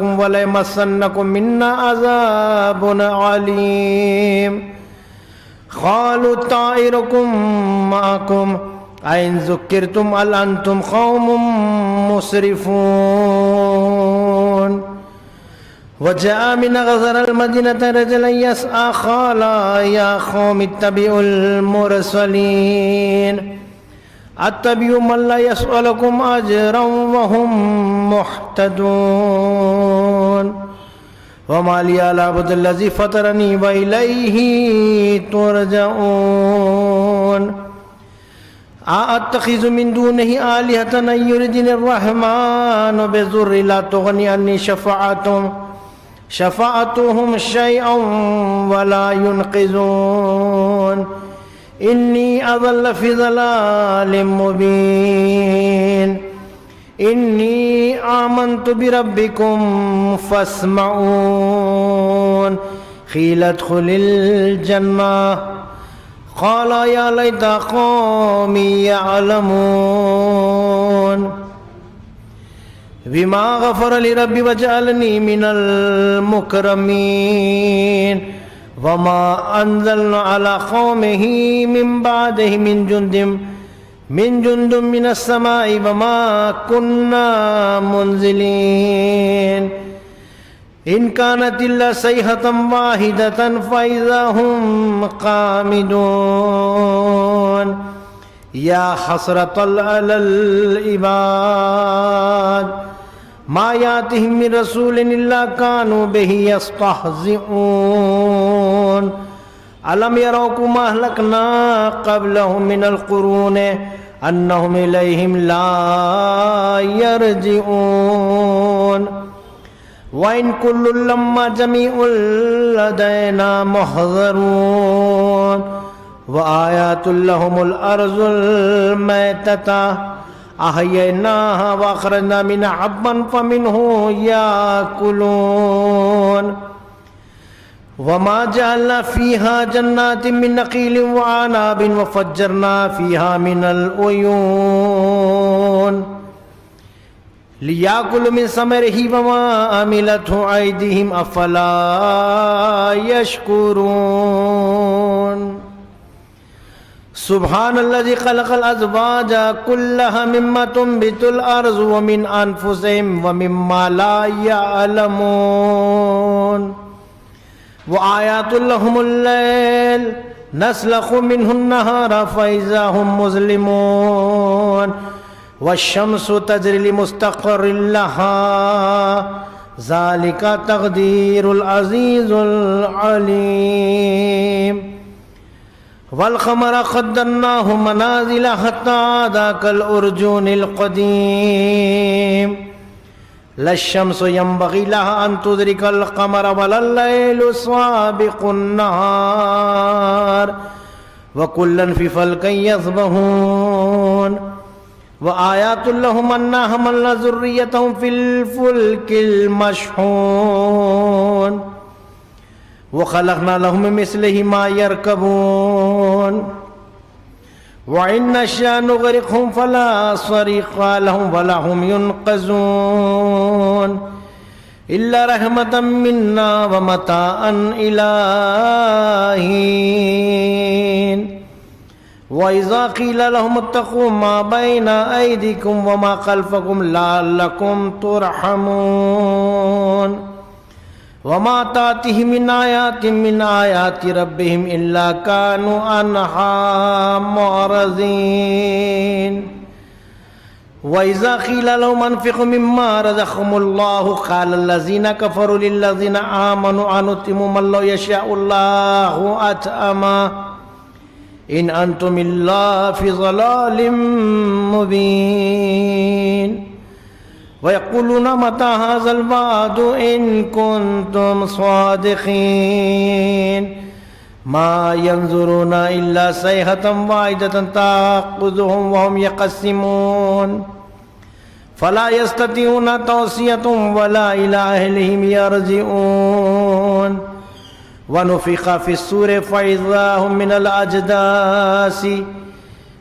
وَلَيَمَسَّنَّكُم مِّنَّا عَذَابٌ عَلِيمٌ قَالُوا طَائِرُكُم مَّعَكُمْ أَئِن ذُكِّرْتُمْ بَلْ أَنتُمْ قَوْمٌ مُّسْرِفُونَ وَجَاءَ مِنْ أَقْصَى الْمَدِينَةِ رَجُلٌ يَسْعَىٰ قَالَ يَا قَوْمِ اتَّبِعُوا الْمُرْسَلِينَ اتبعوا من لا يسألكم أجرا وهم مهتدون وما لي لا أعبد الذي فطرني وإليه ترجعون أأتخذ من دونه آلهة أن يردني الرحمن بضر لا تغني عني شفاعتهم شيئا ولا ينقذون إني أضل في ضلال مبين إني آمنت بربكم فاسمعون قيل ادخل الجنة قال يا ليت قومي يعلمون بما غفر لي ربي وجعلني من المكرمين وما أنزلنا على قومه من بعده من جند من السماء وما كنا منزلين إن كانت إلا صيحة واحدة فإذا هم قامدون يا حسرة على العباد ما يأتيهم من رسول إلا كانوا به يستهزئون ألم يروا كما أهلكنا قبلهم من القرون أنهم إليهم لا يرجعون وإن كل لما جميع لدينا محضرون وآيات لهم الأرض الميتة أحييناها وأخرجنا منها حبا فمنه يأكلون وما جعلنا فيها جنات من نخيل وعناب وفجرنا فيها من العيون ليأكلوا من ثمره وما عملته أيديهم أفلا يشكرون سبحان الذي خلق الأزواج كلها مما تنبت الأرض ومن أنفسهم ومما لا يعلمون وآيات لهم الليل نسلخ منه النهار فإذا هم مظلمون والشمس تجري لمستقر لها ذلك تقدير العزيز العليم والقمر قدرناه منازل حتى ذاك الأرجون القديم لا الشمس ينبغي لها أن تدرك القمر ولا الليل سابق النهار وكلا في فلك يسبحون وآيات لهم أنا حملنا ذريتهم في الفلك المشحون وخلقنا لهم من مثله ما يركبون وإن نشأ نغرقهم فلا صريخ لهم ولا هم ينقذون إلا رحمة منا ومتاعا إلى حين وإذا قيل لهم اتقوا ما بين أيديكم وما خلفكم لعلكم ترحمون وما تأتيهم من آيات من آيات ربهم إلا كانوا عنها معرضين وإذا قيل لهم أنفقوا مما رزقهم الله قال الذين كفروا للذين آمنوا أنطعم من لو يشاء الله أطعمه إن أنتم إلا في ضلال مبين ويقولون متى هذا الوعد إن كنتم صادقين ما ينظرون إلا صيحة واحدة تأخذهم وهم يقسمون فلا يستطيعون توصية ولا إلى أهلهم يرجعون ونفخ في الصور فإذا هم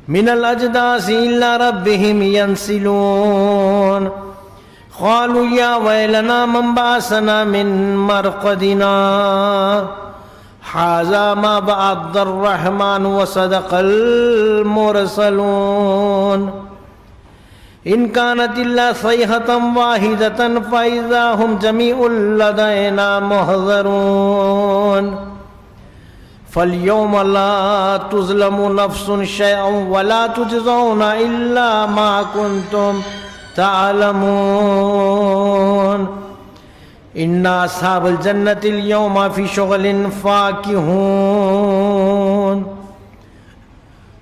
من الأجداث إلى ربهم ينسلون قالوا يا ويلنا من بعثنا من مرقدنا هذا ما وعد الرحمن وصدق المرسلون إن كانت إلا صيحة واحدة فإذا هم جميع لدينا محضرون فاليوم لا تظلم نفس شيئا ولا تجزون إلا ما كنتم تعلمون إن أصحاب الجنة اليوم في شغل فاكهون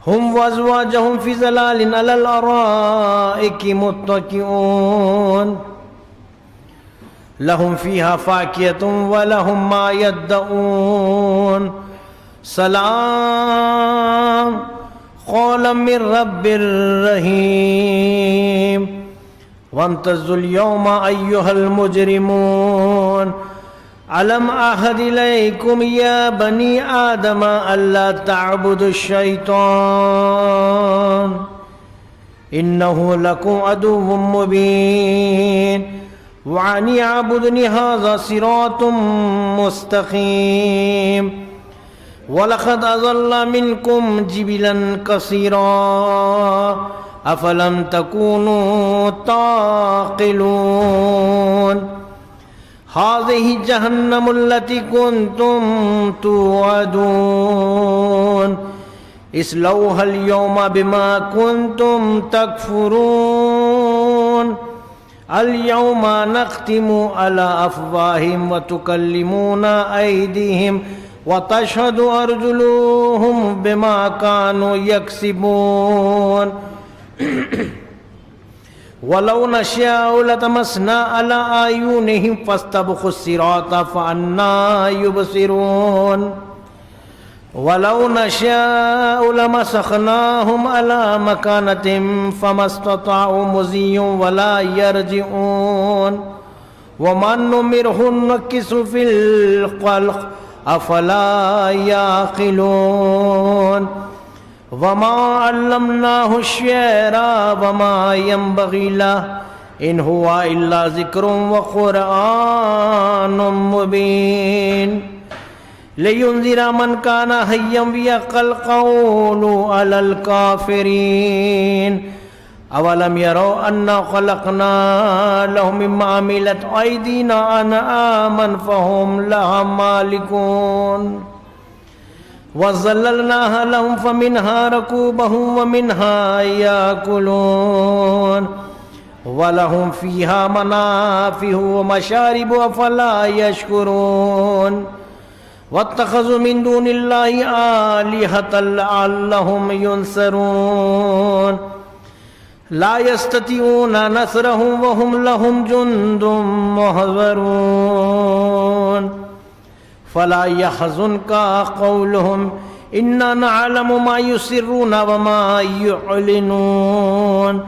هم وأزواجهم في ظلال على الأرائك متكئون لهم فيها فاكهة ولهم ما يدعون سلام قولا من رب رحيم وامتازوا اليوم أيها المجرمون ألم أعهد إليكم يا بني آدم ألا تعبدوا الشيطان إنه لكم عدو مبين وأن اعبدوني هذا صراط مستقيم ولقد أضل منكم جبلا كثيرا أفلم تكونوا تعقلون هذه جهنم التي كنتم توعدون اصلوها اليوم بما كنتم تكفرون اليوم نختم على أفواههم وتكلمنا أيديهم وتشهد أرجلهم بما كانوا يكسبون ولو نشاء لطمسنا على أعينهم فاستبقوا الصراط فأنى يبصرون ولو نشاء لمسخناهم على مكانتهم فما استطاعوا مضيا ولا يرجعون ومن نمره نكس في الخلق أفلا يعقلون وما علمناه الشعر وما ينبغي له إن هو إلا ذكر وقرآن مبين لينذر من كان حيا ويحق القول على الكافرين أولم يروا أنا خلقنا لهم مما عملت أيدينا أنعاما فهم لها مالكون وظللناها لهم فمنها ركوبهم ومنها يأكلون ولهم فيها منافع ومشارب أفلا يشكرون واتخذوا من دون الله آلهة لعلهم ينصرون لا يستطيعون نصرهم وهم لهم جند محضرون فلا يحزنك قولهم إنا نعلم ما يسرون وما يعلنون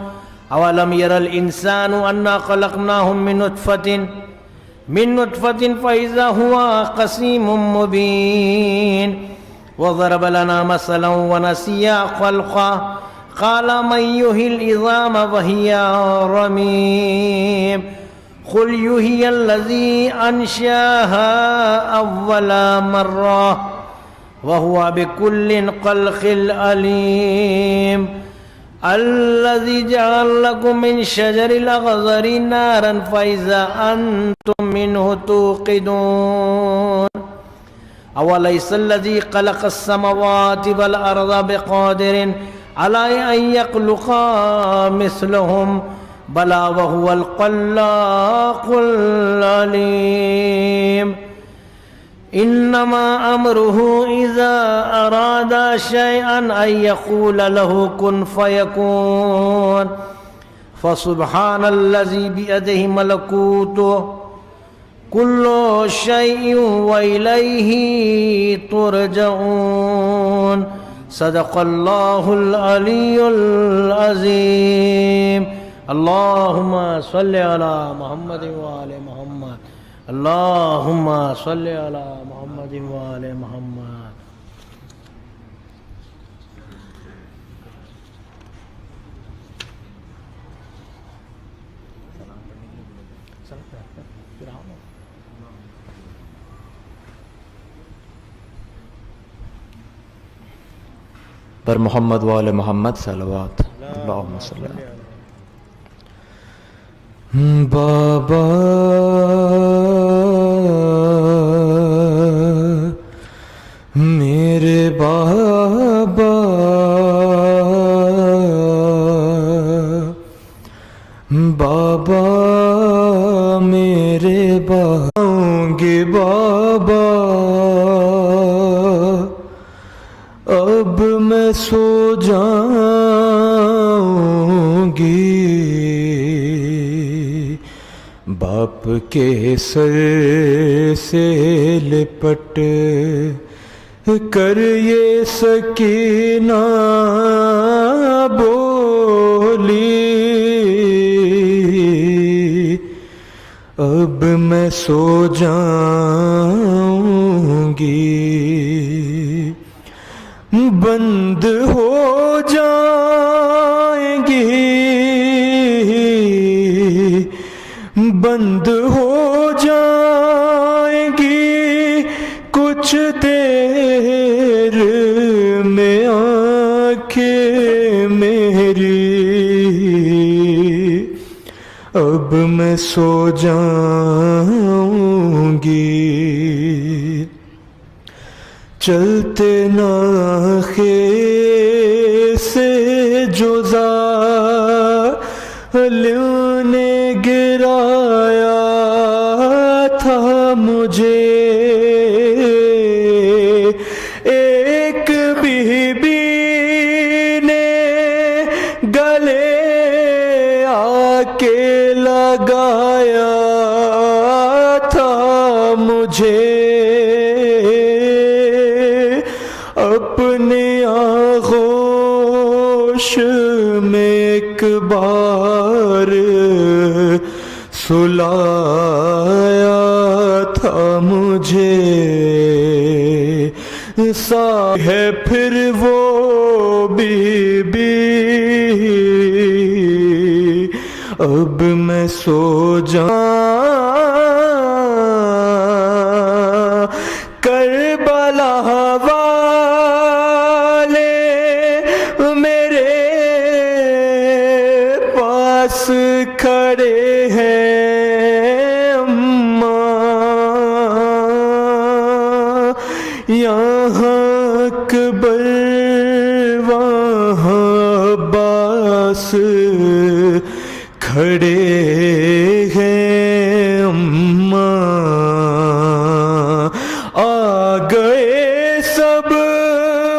أولم ير الإنسان أنا خلقناهم من نطفة فإذا هو قسيم مبين وضرب لنا مثلا ونسي خلقه قال من يحيي العظام وهي رميم قل يحيي الذي أنشأها أول مرة وهو بكل خلق عليم الذي جعل لكم من شجر الأخضر نارا فإذا أنتم منه توقدون أوليس الذي خلق السماوات والأرض بقادر على أن يخلق مثلهم بلى وهو الخلاق العليم إنما أمره إذا أراد شيئا أن يقول له كن فيكون فسبحان الذي بيده ملكوت كل شيء وإليه ترجعون صدق الله العلي العظيم اللهم صل على محمد وآل محمد اللهم صل على محمد وآل محمد پر محمد وآل محمد صلوات اللہم صلی اللہ. بابا میرے بابا بابا میرے باؤں گے بابا اب میں سو جاؤں گی باپ کے سر سے لپٹ کر یہ سکینہ بولی اب میں سو جاؤں گی بند ہو جائیں گی بند ہو جائیں گی کچھ دیر میں آنکھیں میری اب میں سو جاؤں گی چلتے ناخے سے جو ظالم نے گرایا تھا مجھے ایک بی بی نے گلے آ کے لگایا تھا مجھے اپنی آغوش میں ایک بار سلایا تھا مجھے سا ہے پھر وہ بی بی اب میں سو جاؤں کربلا والے میرے پاس کھڑے ہیں اماں یہاں اکبر وہاں عباس کھڑے ہیں اماں آ گئے سب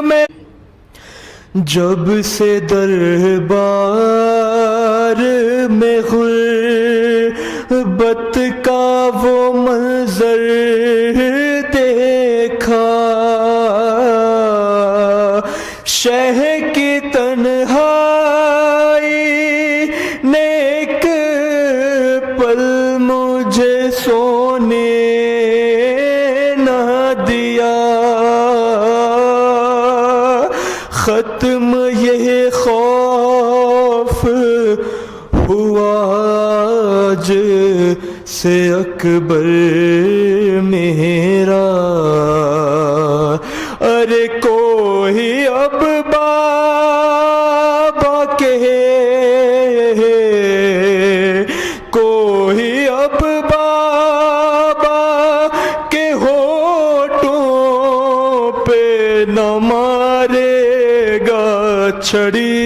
میں جب سے دربار میں غربت کا وہ منظر دیکھا شہ کی تنہائی نے ایک پل مجھے سونے نہ دیا ختم یہ خوف ہوا آج سے اکبر میرا ارے کوئی اب بابا کہے کوئی اب بابا کے ہونٹوں پہ نہ مارے گا چھڑی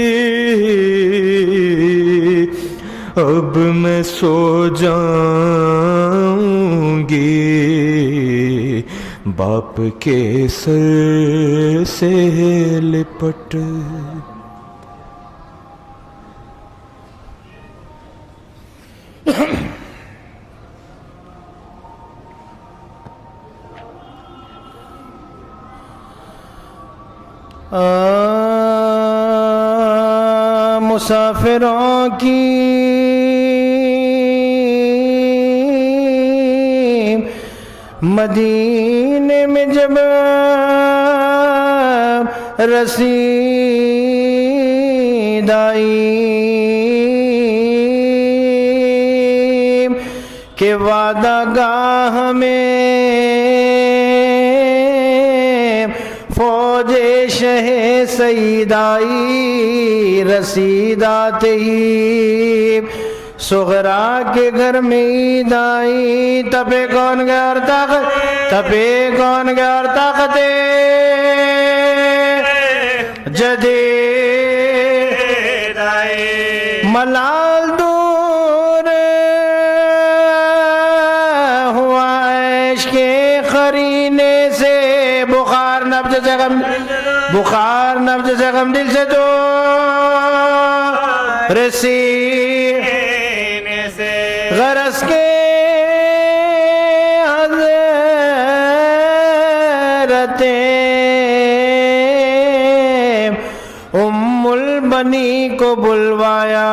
اب میں سو جاؤں گی باپ کے سر سے لپٹ مسافروں کی مدینے میں جب رسید آئی کہ وعدہ گاہ میں فوج شہ سعید آئی، رسید آتے ہی سغرا کے گھر میں عید آئی، تپے کون گیا اور طاقت، تپے کون گیا اور طاقت جدید آئی، ملال دور ہوا عیش کے قرینے سے، بخار نبض سے غم، بخار نبض سے غم دل سے تو رسینے سے، غرض کے حضرتیں ام البنی کو بلوایا،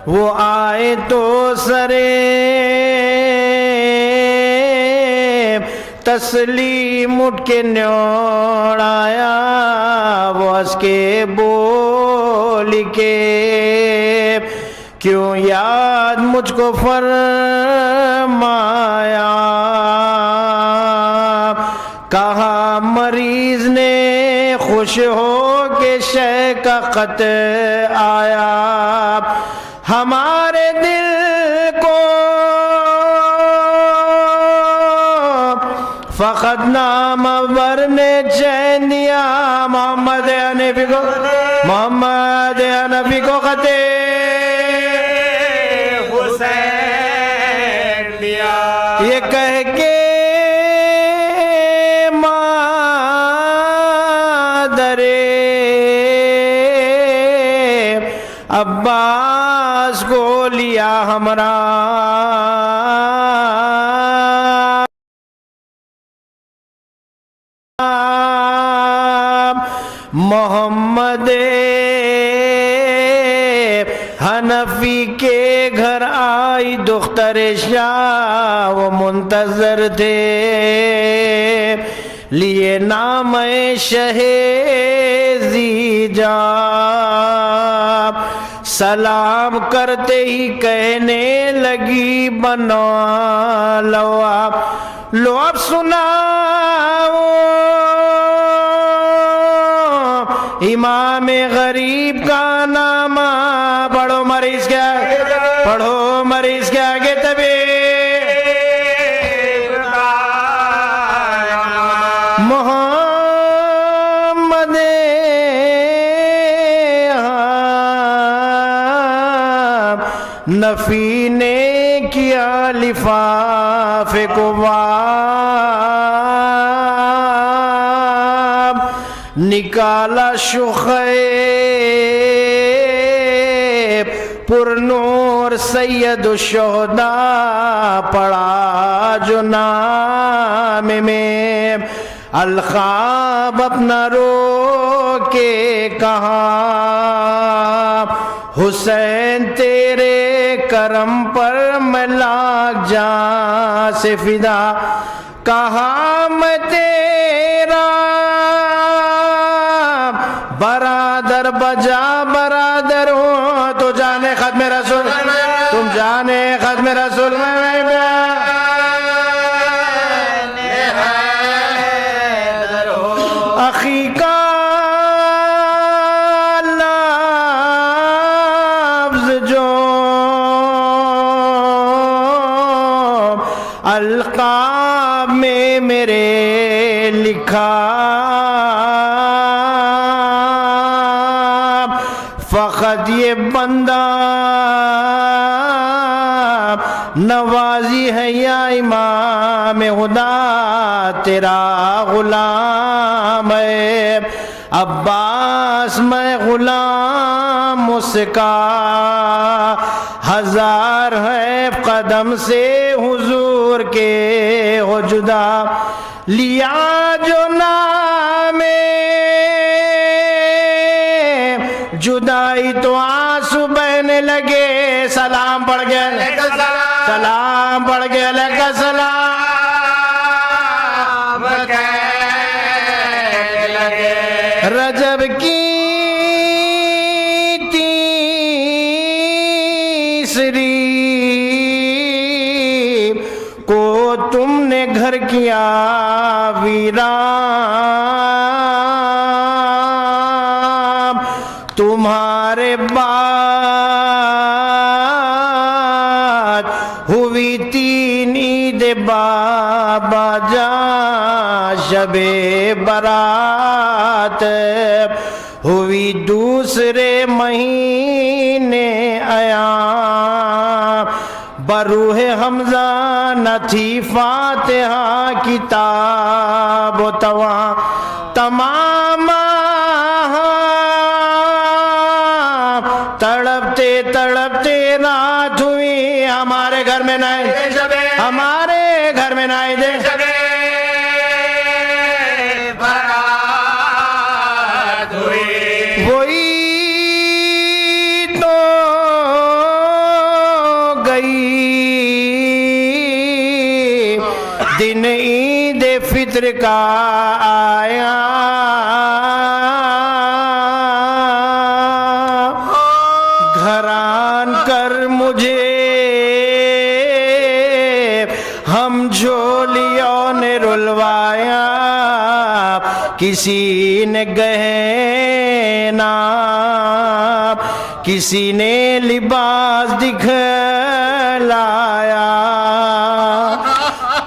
وہ آئے تو سرے تسلیم اٹھ کے نیوڑایا، وہ ہنس کے بولی کے کیوں یاد مجھ کو فرمایا، کہا مریض نے خوش ہو کے شے کا خط آیا، ہمارے دل کو فقط نام ور نے چین دیا، محمد حنفی کو، محمد حنفی کو خط حسین دیا، یہ کہہ کے مادر عباس کو لیا ہمراہ، محمد حنفی کے گھر آئی دختر شاہ، وہ منتظر تھے لیے نام شہ زیجاب، سلام کرتے ہی کہنے لگی بنو لو آپ، لو اب سناؤ امام غریب کا نام، پڑھو مریض کے آگے، پڑھو مریض کے آگے طبیب کا محمد نفی نے کیا لفاف کو نکالا شخیب پر نور سید الشہداء، پڑا جو نام میں الخاب اپنا رو کے کہا، حسین تیرے کرم پر میں لاکھ جان سے فدا، کہا میں تیرا برادر بجا برادر ہوں، تو جانے ختم رسول، تم جانے ختم رسول میں اخی کا لفظ جو القاب میں میرے لکھا، فقط یہ بندہ نوازی ہے یا امام خدا تیرا غلام ہے، عباس میں غلام اس کا، ہزار ہے قدم سے حضور کے ہو جدا، لیا جو نام جدائی تو آنسو بہنے لگے، سلام پڑھ گیا، سلام پڑھ گیا، لکہ سلام کہنے لگے، رجب کی 3 فطری کو تم نے گھر کیا ویران، تمہارے بعد ہوئی 3 عید بابا جان، شب برات ہوئی دوسرے مہینے ایام، بروح حمزہ نہ تھی فاتحہ کتاب و تواں، تمام تڑپتے تڑپتے رات ہوئی، ہمارے گھر میں نہ ہمارے گھر میں نہ دے وہی تو گئی دن عید فطر کا آیا، گھر آن کر مجھے ہم جھولیوں نے رلوایا، کسی نے گہنا کسی نے لباس دکھلایا،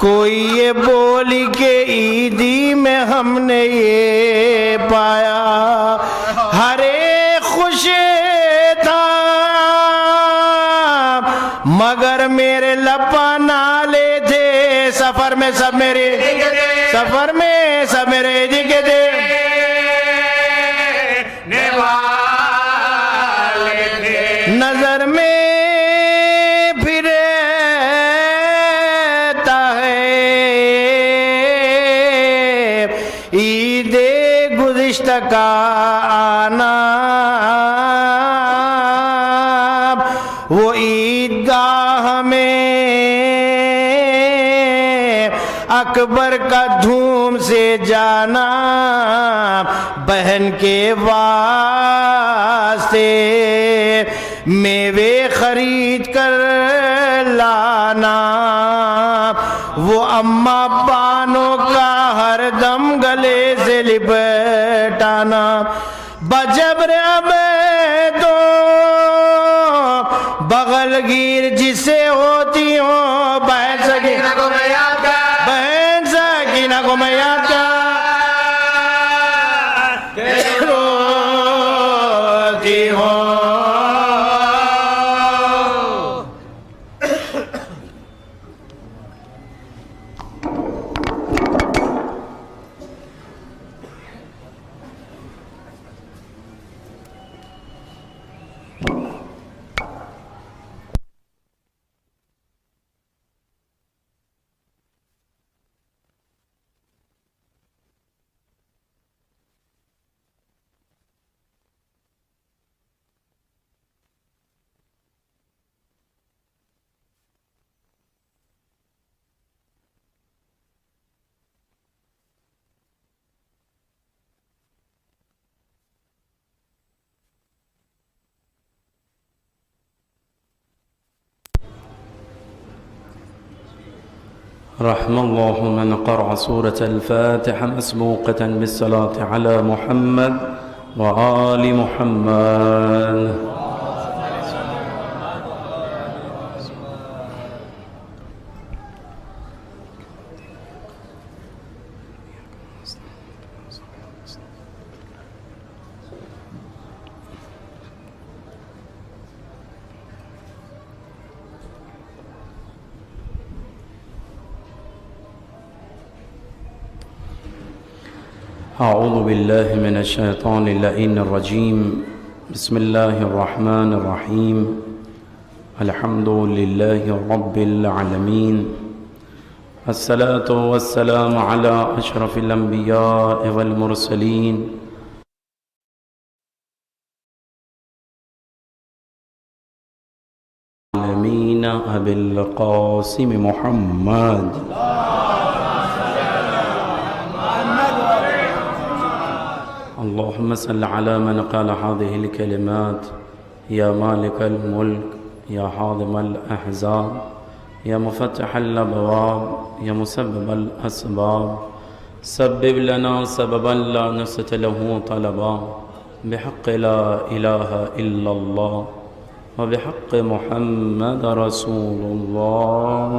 کوئی یہ بولی کہ عیدی میں ہم نے یہ پایا، ہر ایک خوش تھا مگر میرے لپا نالے تھے، سفر میں سب میرے دکھے تھے، نظر میں پھرتا ہے عید گزشتہ کا آنا، وہ عیدگاہ میں اکبر کا دھوم سے جانا، بہن کے واسطے میوے خرید کر لانا، وہ اماں بانوں کا ہر دم گلے سے لپٹانا، بجبر عبیدوں بغل گیر جسے ہوتی ہوں، بہن سکینہ کو میں یاد کر روتی ہوں، رحم الله من قرأ سورة الفاتحة مسبوقة بالصلاة على محمد وآل محمد. أعوذ بالله من الشيطان اللعين الرجيم. بسم الله الرحمن الرحيم. الحمد لله رب العالمين، الصلاة والسلام على أشرف الأنبياء والمرسلين العالمين أبي القاسم محمد اللهم صل على من قال هذه الكلمات: يا مالك الملك یا حاضم الأحزاب یا مفتح الابواب یا مسبب الاسباب سبب لنا سببا لا نسأت له طلبا بحق لا الہ الا اللہ وبحق محمد رسول اللہ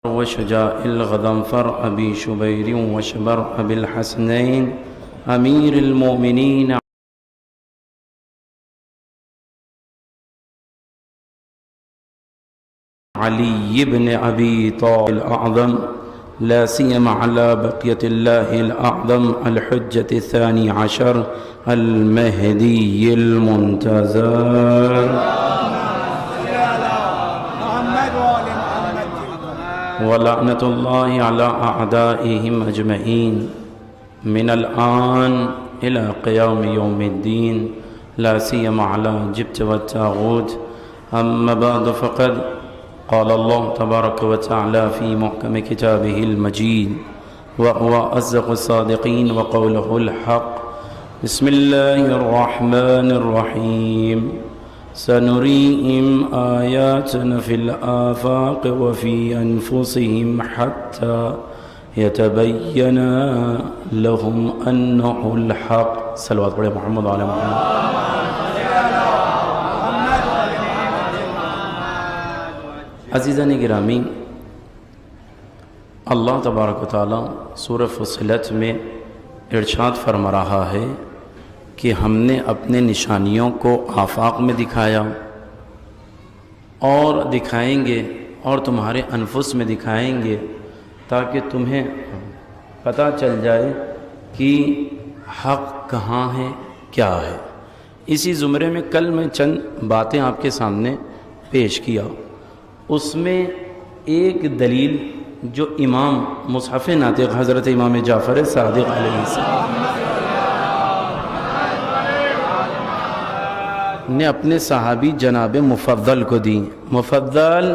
وشجاع الغضنفر أبي شبير وشبر أبي الحسنين أمير المؤمنين علي بن أبي طالب الأعظم لا سيما على بقية الله الأعظم الحجة الثاني عشر المهدي المنتظر ولعنة الله على أعدائهم أجمعين من الآن إلى قيام يوم الدين لا سيما على جبت والتاغوت أما بعد فقد قال الله تبارك وتعالى في محكم كتابه المجيد وهو أصدق الصادقين وقوله الحق بسم الله الرحمن الرحيم سنريهم آياتنا في الآفاق وفي أنفسهم حتى يتبين لهم أنه الحق صلوات بڑے محمد علیہ محمد عزیزان گرامی، اللہ تبارک و تعالی سورہ فصلت میں ارشاد فرما رہا ہے کہ ہم نے اپنے نشانیوں کو آفاق میں دکھایا اور دکھائیں گے اور تمہارے انفس میں دکھائیں گے تاکہ تمہیں پتہ چل جائے کہ حق کہاں ہے کیا ہے۔ اسی زمرے میں کل میں چند باتیں آپ کے سامنے پیش کیا، اس میں ایک دلیل جو امام مصحف ناطق حضرت امام جعفر صادق علیہ السلام نے اپنے صحابی جناب مفضل کو دی۔ مفضل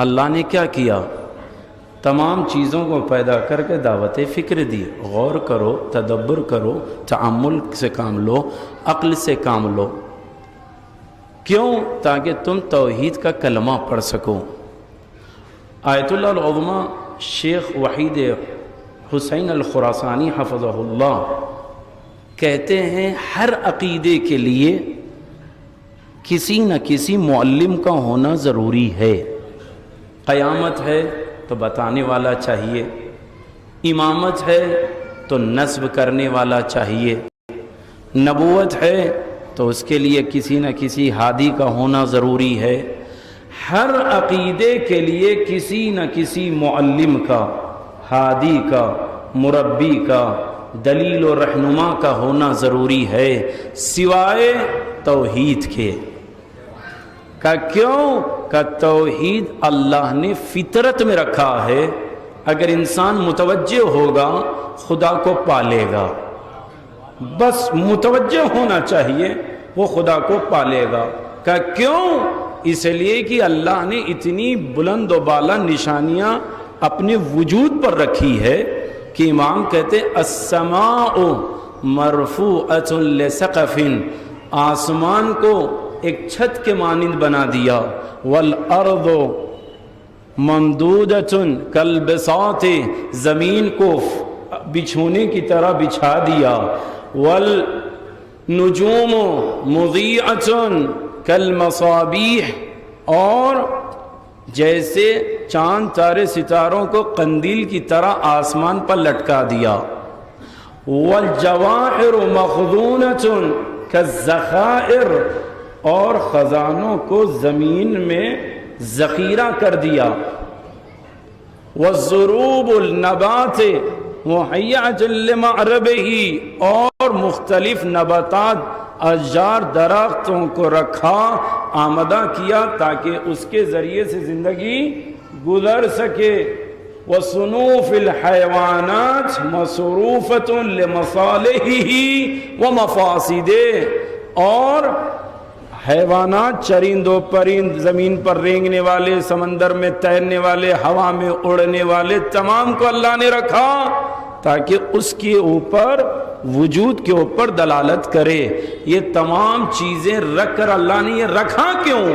اللہ نے کیا کیا؟ تمام چیزوں کو پیدا کر کے دعوت فکر دی، غور کرو، تدبر کرو، تعامل سے کام لو، عقل سے کام لو۔ کیوں؟ تاکہ تم توحید کا کلمہ پڑھ سکو۔ آیت اللہ العظمہ شیخ وحید حسین الخراسانی حفظہ اللہ کہتے ہیں ہر عقیدے کے لیے کسی نہ کسی معلم کا ہونا ضروری ہے۔ قیامت ہے تو بتانے والا چاہیے، امامت ہے تو نصب کرنے والا چاہیے، نبوت ہے تو اس کے لیے کسی نہ کسی ہادی کا ہونا ضروری ہے۔ ہر عقیدے کے لیے کسی نہ کسی معلم کا، ہادی کا، مربی کا، دلیل و رہنما کا ہونا ضروری ہے، سوائے توحید کے۔ کہ کیوں؟ کہ توحید اللہ نے فطرت میں رکھا ہے، اگر انسان متوجہ ہوگا خدا کو پالے گا، بس متوجہ ہونا چاہیے، وہ خدا کو پالے گا۔ کہ کیوں؟ اس لیے کہ اللہ نے اتنی بلند و بالا نشانیاں اپنے وجود پر رکھی ہے کہ امام کہتے السماء مرفوعۃ لسقف، آسمان کو ایک چھت کے مانند بنا دیا، والارض ممدودۃ کالبساط، زمین کو بچھونے کی طرح بچھا دیا، والنجوم مضیئۃ کالمصابیح، اور جیسے چاند تارے ستاروں کو قندیل کی طرح آسمان پر لٹکا دیا، والجواہر مخزونۃ کالذخائر، اور خزانوں کو زمین میں ذخیرہ کر دیا، والضروب النبات مہیعۃ لمعربہ، اور مختلف نباتات اشجار درختوں کو رکھا، آمدہ کیا تاکہ اس کے ذریعے سے زندگی گزر سکے، وصنوف الحیوانات مصروفۃ لمصالحہ ومفاسدہ، اور حیوانات چرند و پرند، زمین پر رینگنے والے، سمندر میں تیرنے والے، ہوا میں اڑنے والے، تمام کو اللہ نے رکھا تاکہ اس کے اوپر وجود کے اوپر دلالت کرے. یہ تمام چیزیں رکھ کر اللہ نے یہ رکھا کیوں؟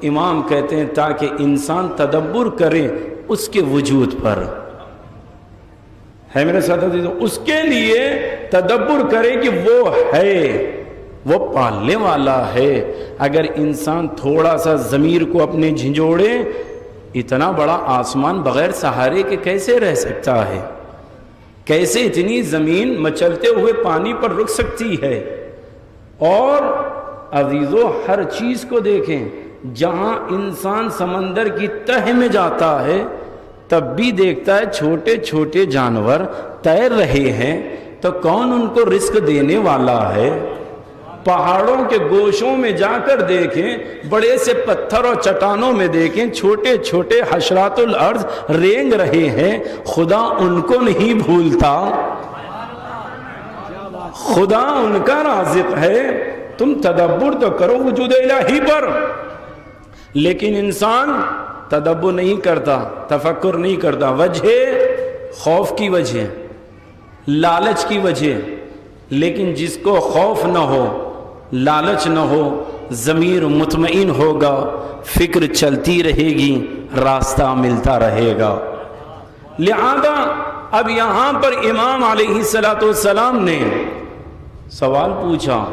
امام کہتے ہیں تاکہ انسان تدبر کرے اس کے وجود پر. ہے میرے ساتھ عزیزو، اس کے لیے تدبر کرے کہ وہ ہے، وہ پالنے والا ہے. اگر انسان تھوڑا سا ضمیر کو اپنے جھنجھوڑے، اتنا بڑا آسمان بغیر سہارے کے کیسے رہ سکتا ہے؟ کیسے اتنی زمین مچلتے ہوئے پانی پر رک سکتی ہے؟ اور عزیزو ہر چیز کو دیکھیں، جہاں انسان سمندر کی تہ میں جاتا ہے تب بھی دیکھتا ہے چھوٹے چھوٹے جانور تیر رہے ہیں، تو کون ان کو رزق دینے والا ہے؟ پہاڑوں کے گوشوں میں جا کر دیکھیں، بڑے سے پتھر اور چٹانوں میں دیکھیں، چھوٹے چھوٹے حشرات الارض رینگ رہے ہیں، خدا ان کو نہیں بھولتا، خدا ان کا رازق ہے. تم تدبر تو کرو وجود الہی پر. لیکن انسان تدبر نہیں کرتا، تفکر نہیں کرتا. وجہ خوف کی وجہ، لالچ کی وجہ. لیکن جس کو خوف نہ ہو، لالچ نہ ہو، ضمیر مطمئن ہوگا، فکر چلتی رہے گی، راستہ ملتا رہے گا. لہذا اب یہاں پر امام علیہ السلام نے سوال پوچھا.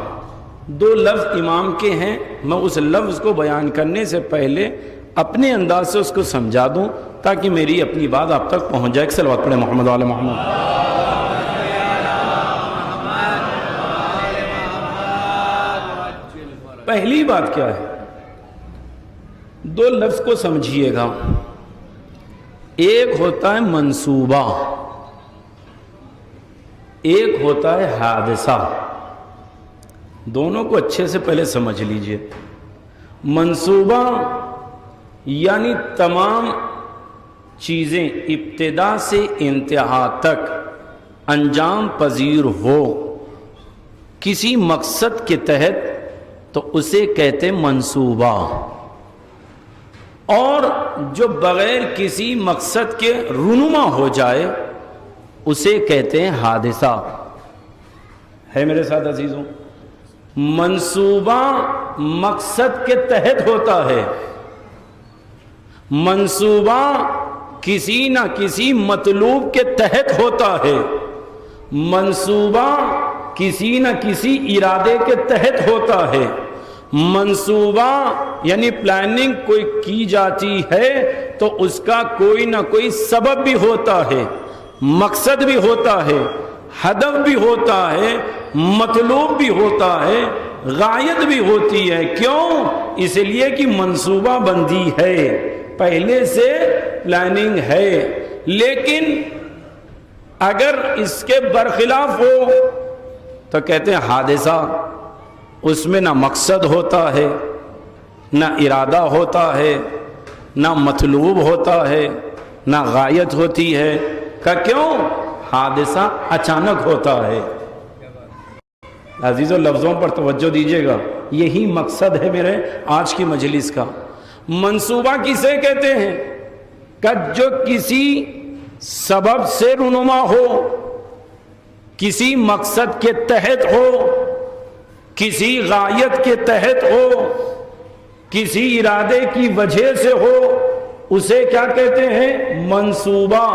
دو لفظ امام کے ہیں، میں اس لفظ کو بیان کرنے سے پہلے اپنے انداز سے اس کو سمجھا دوں تاکہ میری اپنی بات آپ تک پہنچ جائے. صلوات پڑھیں محمد وعلی محمد. پہلی بات کیا ہے؟ دو لفظ کو سمجھیے گا. ایک ہوتا ہے منصوبہ، ایک ہوتا ہے حادثہ. دونوں کو اچھے سے پہلے سمجھ لیجئے. منصوبہ یعنی تمام چیزیں ابتدا سے انتہا تک انجام پذیر ہو کسی مقصد کے تحت تو اسے کہتے منصوبہ. اور جو بغیر کسی مقصد کے رونما ہو جائے اسے کہتے ہیں حادثہ. ہے میرے ساتھ عزیزوں؟ منصوبہ مقصد کے تحت ہوتا ہے، منصوبہ کسی نہ کسی مطلوب کے تحت ہوتا ہے، منصوبہ کسی نہ کسی ارادے کے تحت ہوتا ہے. منصوبہ یعنی پلاننگ کوئی کی جاتی ہے تو اس کا کوئی نہ کوئی سبب بھی ہوتا ہے، مقصد بھی ہوتا ہے، ہدف بھی ہوتا ہے، مطلوب بھی ہوتا ہے، غایت بھی ہوتی ہے. کیوں؟ اس لیے کہ منصوبہ بندی ہے، پہلے سے پلاننگ ہے. لیکن اگر اس کے برخلاف ہو تو کہتے ہیں حادثہ. اس میں نہ مقصد ہوتا ہے، نہ ارادہ ہوتا ہے، نہ مطلوب ہوتا ہے، نہ غایت ہوتی ہے. کہ کیوں؟ حادثہ اچانک ہوتا ہے. عزیزو لفظوں پر توجہ دیجیے گا، یہی مقصد ہے میرے آج کی مجلس کا. منصوبہ کسے کہتے ہیں؟ کہ جو کسی سبب سے رونما ہو، کسی مقصد کے تحت ہو، کسی غایت کے تحت ہو، کسی ارادے کی وجہ سے ہو، اسے کیا کہتے ہیں؟ منصوبہ.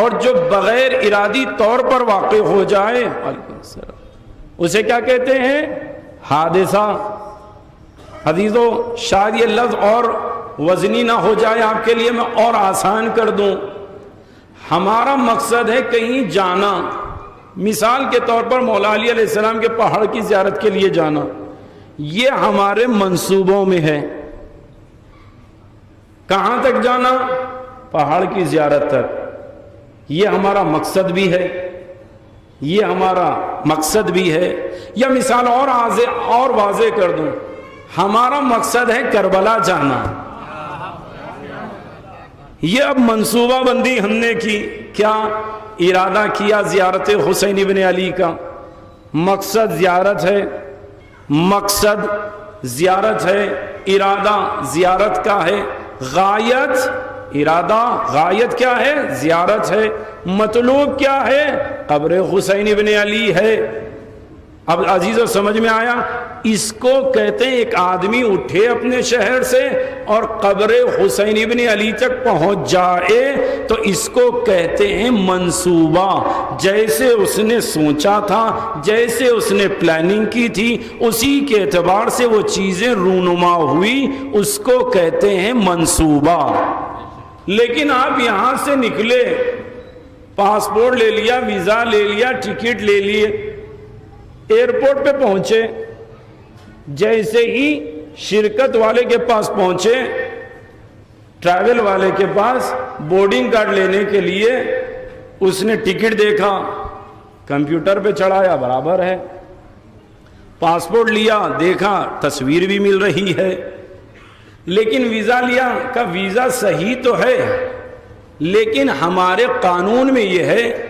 اور جو بغیر ارادی طور پر واقع ہو جائے اسے کیا کہتے ہیں؟ حادثہ. عزیزو شاید یہ لفظ اور وزنی نہ ہو جائے آپ کے لیے، میں اور آسان کر دوں. ہمارا مقصد ہے کہیں جانا، مثال کے طور پر مولا علی علیہ السلام کے پہاڑ کی زیارت کے لیے جانا، یہ ہمارے منصوبوں میں ہے. کہاں تک جانا؟ پہاڑ کی زیارت تک. یہ ہمارا مقصد بھی ہے، یہ ہمارا مقصد بھی ہے. یا مثال اور واضح کر دوں، ہمارا مقصد ہے کربلا جانا. یہ اب منصوبہ بندی ہم نے کی. کیا ارادہ کیا؟ زیارت حسین ابن علی کا. مقصد زیارت ہے، مقصد زیارت ہے، ارادہ زیارت کا ہے، غایت ارادہ غایت کیا ہے؟ زیارت ہے. مطلوب کیا ہے؟ قبر حسین ابن علی ہے. اب عزیزو سمجھ میں آیا؟ اس کو کہتے ہیں ایک آدمی اٹھے اپنے شہر سے اور قبر حسین ابن علی تک پہنچ جائے تو اس کو کہتے ہیں منصوبہ. جیسے اس نے سوچا تھا، جیسے اس نے پلاننگ کی تھی، اسی کے اعتبار سے وہ چیزیں رونما ہوئی، اس کو کہتے ہیں منصوبہ. لیکن آپ یہاں سے نکلے، پاسپورٹ لے لیا، ویزا لے لیا، ٹکٹ لے لیے، ایئرپورٹ پہ پہنچے، جیسے ہی شرکت والے کے پاس پہنچے، ٹریول والے کے پاس بورڈنگ کارڈ لینے کے لیے اس نے ٹکٹ دیکھا، کمپیوٹر پہ چڑھایا، برابر ہے. پاسپورٹ لیا، دیکھا تصویر بھی مل رہی ہے. لیکن ویزا لیا، کہ ویزا صحیح تو ہے لیکن ہمارے قانون میں یہ ہے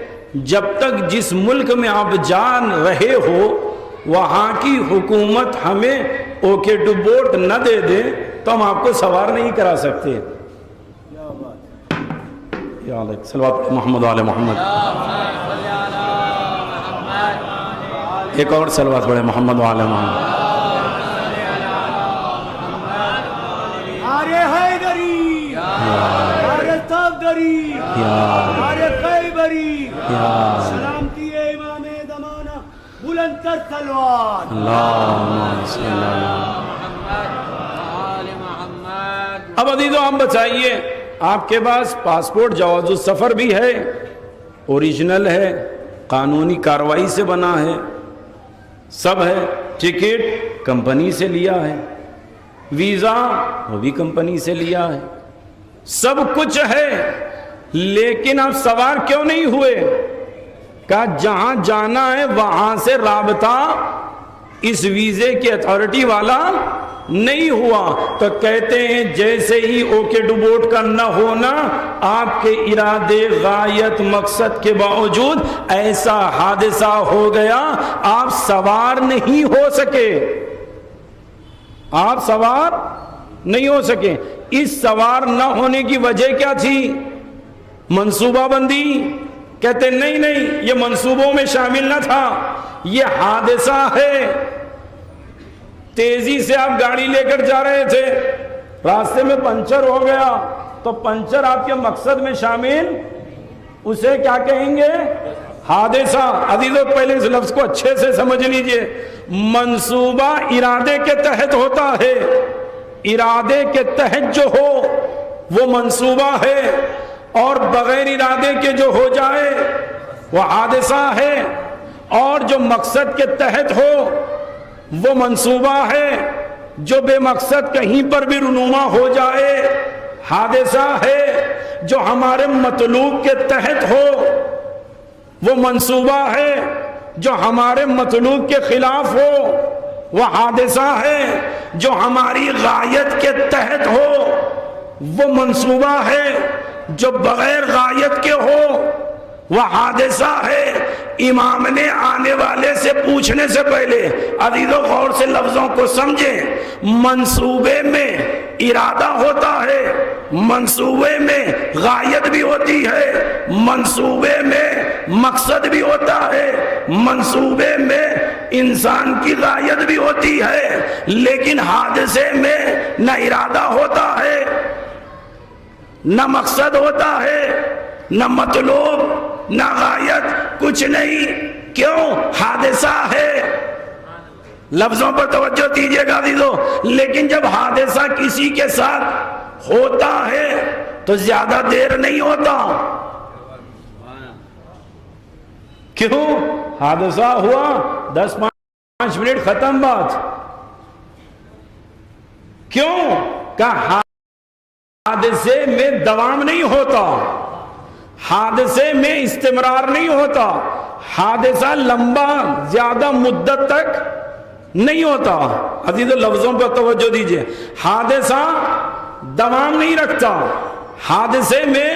جب تک جس ملک میں آپ جان رہے ہو وہاں کی حکومت ہمیں اوکے ٹو بورڈ نہ دے دے تو ہم آپ کو سوار نہیں کرا سکتے. یا صلوات محمد علی محمد. ایک اور صلوات پڑھے محمد علی محمد. آرے حیدری، آرے صفدری، آرے خیبری، سلامتی امام زمانہ، بلند تر صلوات. اللہم صلی اللہ. اب عزیزو ہم بتائیے، آپ کے پاس پاسپورٹ جواز السفر بھی ہے، اوریجنل ہے، قانونی کاروائی سے بنا ہے، سب ہے. ٹکٹ کمپنی سے لیا ہے، ویزا وہ بھی کمپنی سے لیا ہے، سب کچھ ہے. لیکن آپ سوار کیوں نہیں ہوئے؟ کہا جہاں جانا ہے وہاں سے رابطہ اس ویزے کی اتھارٹی والا نہیں ہوا. تو کہتے ہیں جیسے ہی اوکے ٹو بورڈ کا نہ ہونا، آپ کے ارادے غایت مقصد کے باوجود ایسا حادثہ ہو گیا، آپ سوار نہیں ہو سکے. آپ سوار نہیں ہو سکے. اس سوار نہ ہونے کی وجہ کیا تھی؟ منصوبہ بندی. کہتے نہیں نہیں، یہ منصوبوں میں شامل نہ تھا، یہ حادثہ ہے. تیزی سے آپ گاڑی لے کر جا رہے تھے، راستے میں پنچر ہو گیا تو پنچر آپ کے مقصد میں شامل، اسے کیا کہیں گے؟ حادثہ. عزیزوں پہلے اس لفظ کو اچھے سے سمجھ لیجئے. منصوبہ ارادے کے تحت ہوتا ہے، ارادے کے تحت جو ہو وہ منصوبہ ہے، اور بغیر ارادے کے جو ہو جائے وہ حادثہ ہے. اور جو مقصد کے تحت ہو وہ منصوبہ ہے. جو بے مقصد کہیں پر بھی رونما ہو جائے حادثہ ہے. جو ہمارے مطلوب کے تحت ہو وہ منصوبہ ہے. جو ہمارے مطلوب کے خلاف ہو وہ حادثہ ہے. جو ہماری غایت کے تحت ہو وہ منصوبہ ہے. جو بغیر غایت کے ہو وہ حادثہ ہے. امام نے آنے والے سے پوچھنے سے پہلے عزیزو غور سے لفظوں کو سمجھیں. منصوبے میں ارادہ ہوتا ہے، منصوبے میں غایت بھی ہوتی ہے، منصوبے میں مقصد بھی ہوتا ہے، منصوبے میں انسان کی غایت بھی ہوتی ہے. لیکن حادثے میں نہ ارادہ ہوتا ہے، نہ مقصد ہوتا ہے، نہ مطلوب، نہ غایت، کچھ نہیں. کیوں؟ حادثہ ہے. لفظوں پر توجہ دیجیے گا عزیزو. لیکن جب حادثہ کسی کے ساتھ ہوتا ہے تو زیادہ دیر نہیں ہوتا. کیوں؟ حادثہ ہوا 10-5 منٹ ختم بات. کیوں؟ کہ حادثے میں دوام نہیں ہوتا، حادثے میں استمرار نہیں ہوتا، حادثہ لمبا زیادہ مدت تک نہیں ہوتا. عزیزو لفظوں پر توجہ دیجئے. حادثہ دوام نہیں رکھتا، حادثے میں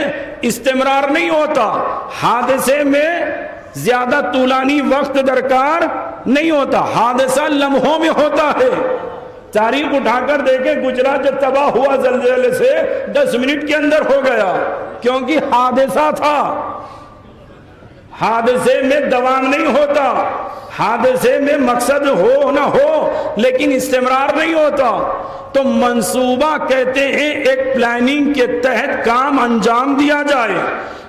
استمرار نہیں ہوتا، حادثے میں زیادہ طولانی وقت درکار نہیں ہوتا، حادثہ لمحوں میں ہوتا ہے. تاریخ اٹھا کر دیکھیں گجرات جو تباہ ہوا زلزلے سے 10 منٹ کے اندر ہو گیا، کیونکہ حادثہ تھا۔ حادثے میں دوام نہیں ہوتا، حادثے میں مقصد ہو نہ ہو لیکن استمرار نہیں ہوتا۔ تو منصوبہ کہتے ہیں ایک پلاننگ کے تحت کام انجام دیا جائے،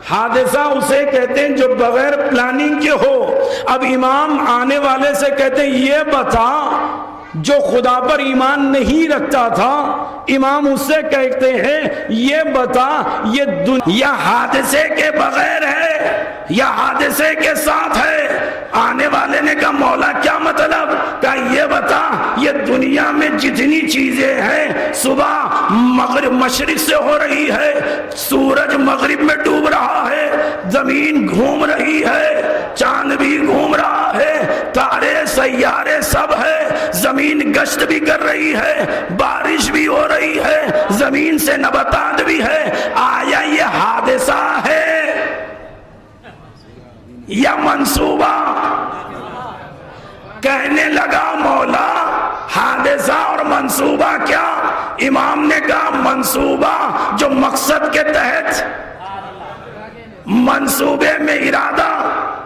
حادثہ اسے کہتے ہیں جو بغیر پلاننگ کے ہو۔ اب امام آنے والے سے کہتے ہیں یہ بتا جو خدا پر ایمان نہیں رکھتا تھا، امام اس سے کہتے ہیں یہ بتا یہ دنیا حادثے کے بغیر ہے یا حادثے کے ساتھ ہے؟ آنے والے نے کہا مولا کیا مطلب؟ کہا یہ بتا یہ دنیا میں جتنی چیزیں ہیں، صبح مغرب مشرق سے ہو رہی ہے، سورج مغرب میں ڈوب رہا ہے، زمین گھوم رہی ہے، چاند بھی گھوم رہا ہے، تارے سیارے سب ہے، زمین گشت بھی کر رہی ہے، بارش بھی ہو رہی ہے، زمین سے نباتات بھی ہے، آیا یہ حادثہ ہے یا منصوبہ؟ کہنے لگا مولا حادثہ اور منصوبہ کیا؟ امام نے کہا منصوبہ جو مقصد کے تحت، منصوبے میں ارادہ،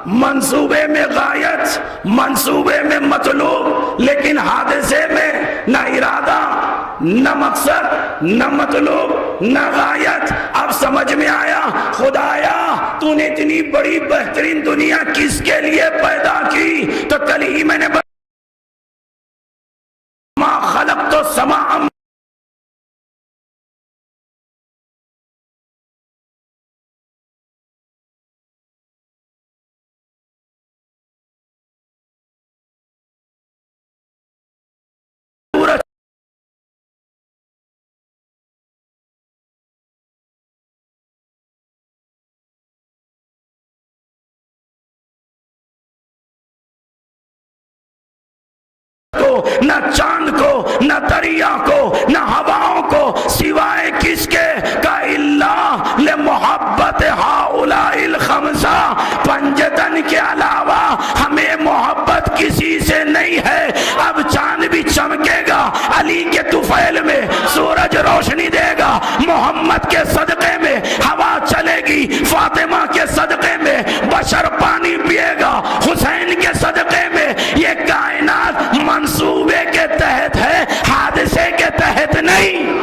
منصوبے میں غایت، منصوبے میں مطلوب، لیکن حادثے میں نہ ارادہ نہ مقصد نہ مطلوب نہ غایت۔ اب سمجھ میں آیا خدایا تو نے اتنی بڑی بہترین دنیا کس کے لیے پیدا کی؟ تو کل ہی میں نے ما خلقت السماء نہ چاند کو نہ دریا کو نہ ہواؤں کو سوائے کس کے؟ کا اللہ لمحبت ہؤلاء الخمسہ، پنجتن کے علاوہ ہمیں محبت کسی سے نہیں ہے۔ اب چاند بھی چمکے گا علی کے طفیل میں، سورج روشنی دے گا محمد کے صدقے میں، ہوا چلے گی فاطمہ کے صدقے میں، بشر پانی پیے گا حسین کے صدقے میں۔ یہ کائنات منصوبے کے تحت ہے، حادثے کے تحت نہیں۔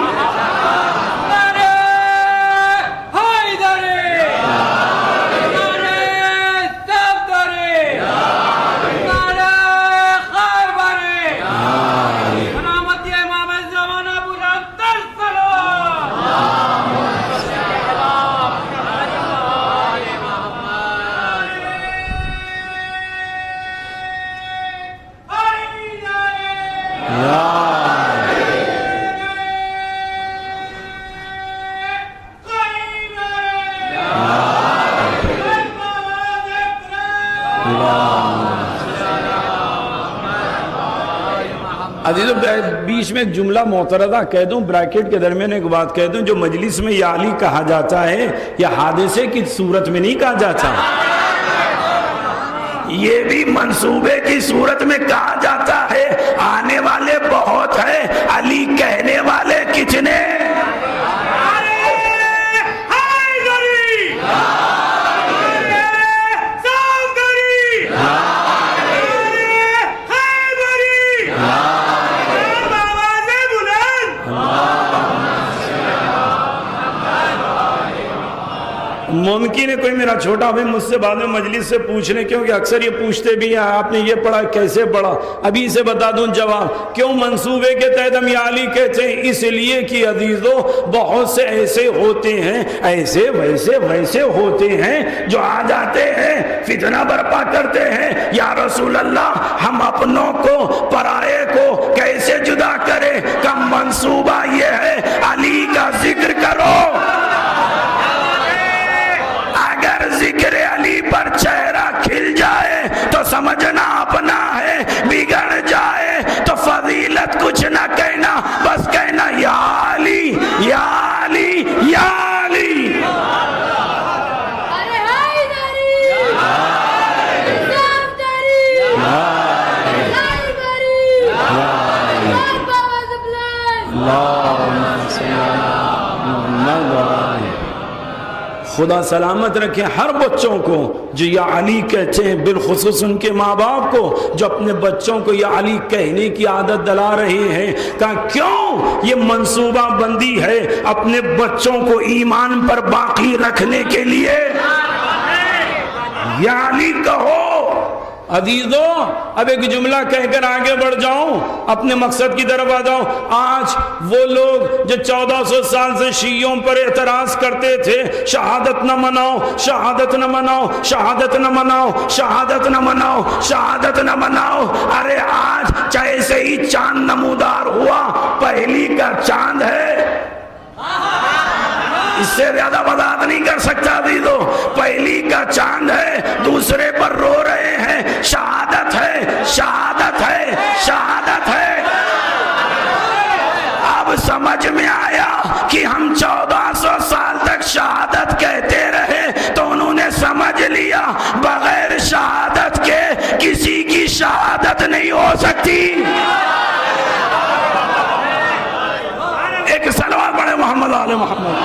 عزیزو بیچ میں ایک جملہ معترضہ کہہ دوں، بریکٹ کے درمیان ایک بات کہہ دوں، جو مجلس میں یا علی کہا جاتا ہے یا حادثے کی صورت میں نہیں کہا جاتا، یہ بھی منصوبے کی صورت میں کہا جاتا ہے۔ آنے والے بہت ہیں، علی کہنے والے کتنے؟ ممکن ہے کوئی میرا چھوٹا بھائی مجھ سے بعد میں مجلس سے پوچھ لیں، کیونکہ اکثر یہ پوچھتے بھی ہیں آپ نے یہ پڑھا کیسے پڑھا؟ ابھی سے بتا دوں جواب، کیوں منصوبے کے تحت ہم یا علی کہتے ہیں؟ اس لیے کہ عزیزو بہت سے ایسے ہوتے ہیں، ایسے ویسے ہوتے ہیں جو آ جاتے ہیں فتنہ برپا کرتے ہیں، یا رسول اللہ ہم اپنوں کو پرائے کو کیسے جدا کریں؟ کا منصوبہ یہ ہے علی کا ذکر کرو، ذکر علی پر چہرہ کھل جائے تو سمجھنا اپنا ہے، بگڑ جائے تو فضیلت کچھ نہ کہنا، بس کہنا یا علی یا علی یا علی۔ خدا سلامت رکھے ہر بچوں کو جو یا علی کہتے ہیں، بالخصوص ان کے ماں باپ کو جو اپنے بچوں کو یا علی کہنے کی عادت دلا رہے ہیں۔ کہا کیوں؟ یہ منصوبہ بندی ہے اپنے بچوں کو ایمان پر باقی رکھنے کے لیے۔ یا علی کہو۔ عزیزو اب ایک جملہ کہہ کر آگے بڑھ جاؤں، اپنے مقصد کی طرف آ جاؤں۔ آج وہ لوگ جو 1400 سال سے شیعوں پر اعتراض کرتے تھے، شہادت نہ مناؤ، شہادت نہ مناؤ، شہادت نہ مناؤ، شہادت نہ مناؤ، شہادت نہ مناؤ، ارے آج جیسے ہی چاند نمودار ہوا، پہلی کا چاند ہے، اس سے زیادہ وضاحت نہیں کر سکتا عزیزو، پہلی کا چاند ہے، دوسرے پر رو رہے ہیں، شہادت ہے، شہادت ہے، شہادت ہے۔ اب سمجھ میں آیا کہ ہم 1400 سال تک شہادت کہتے رہے تو انہوں نے سمجھ لیا بغیر شہادت کے کسی کی شہادت نہیں ہو سکتی۔ ایک صلوات پڑھے محمد آل محمد۔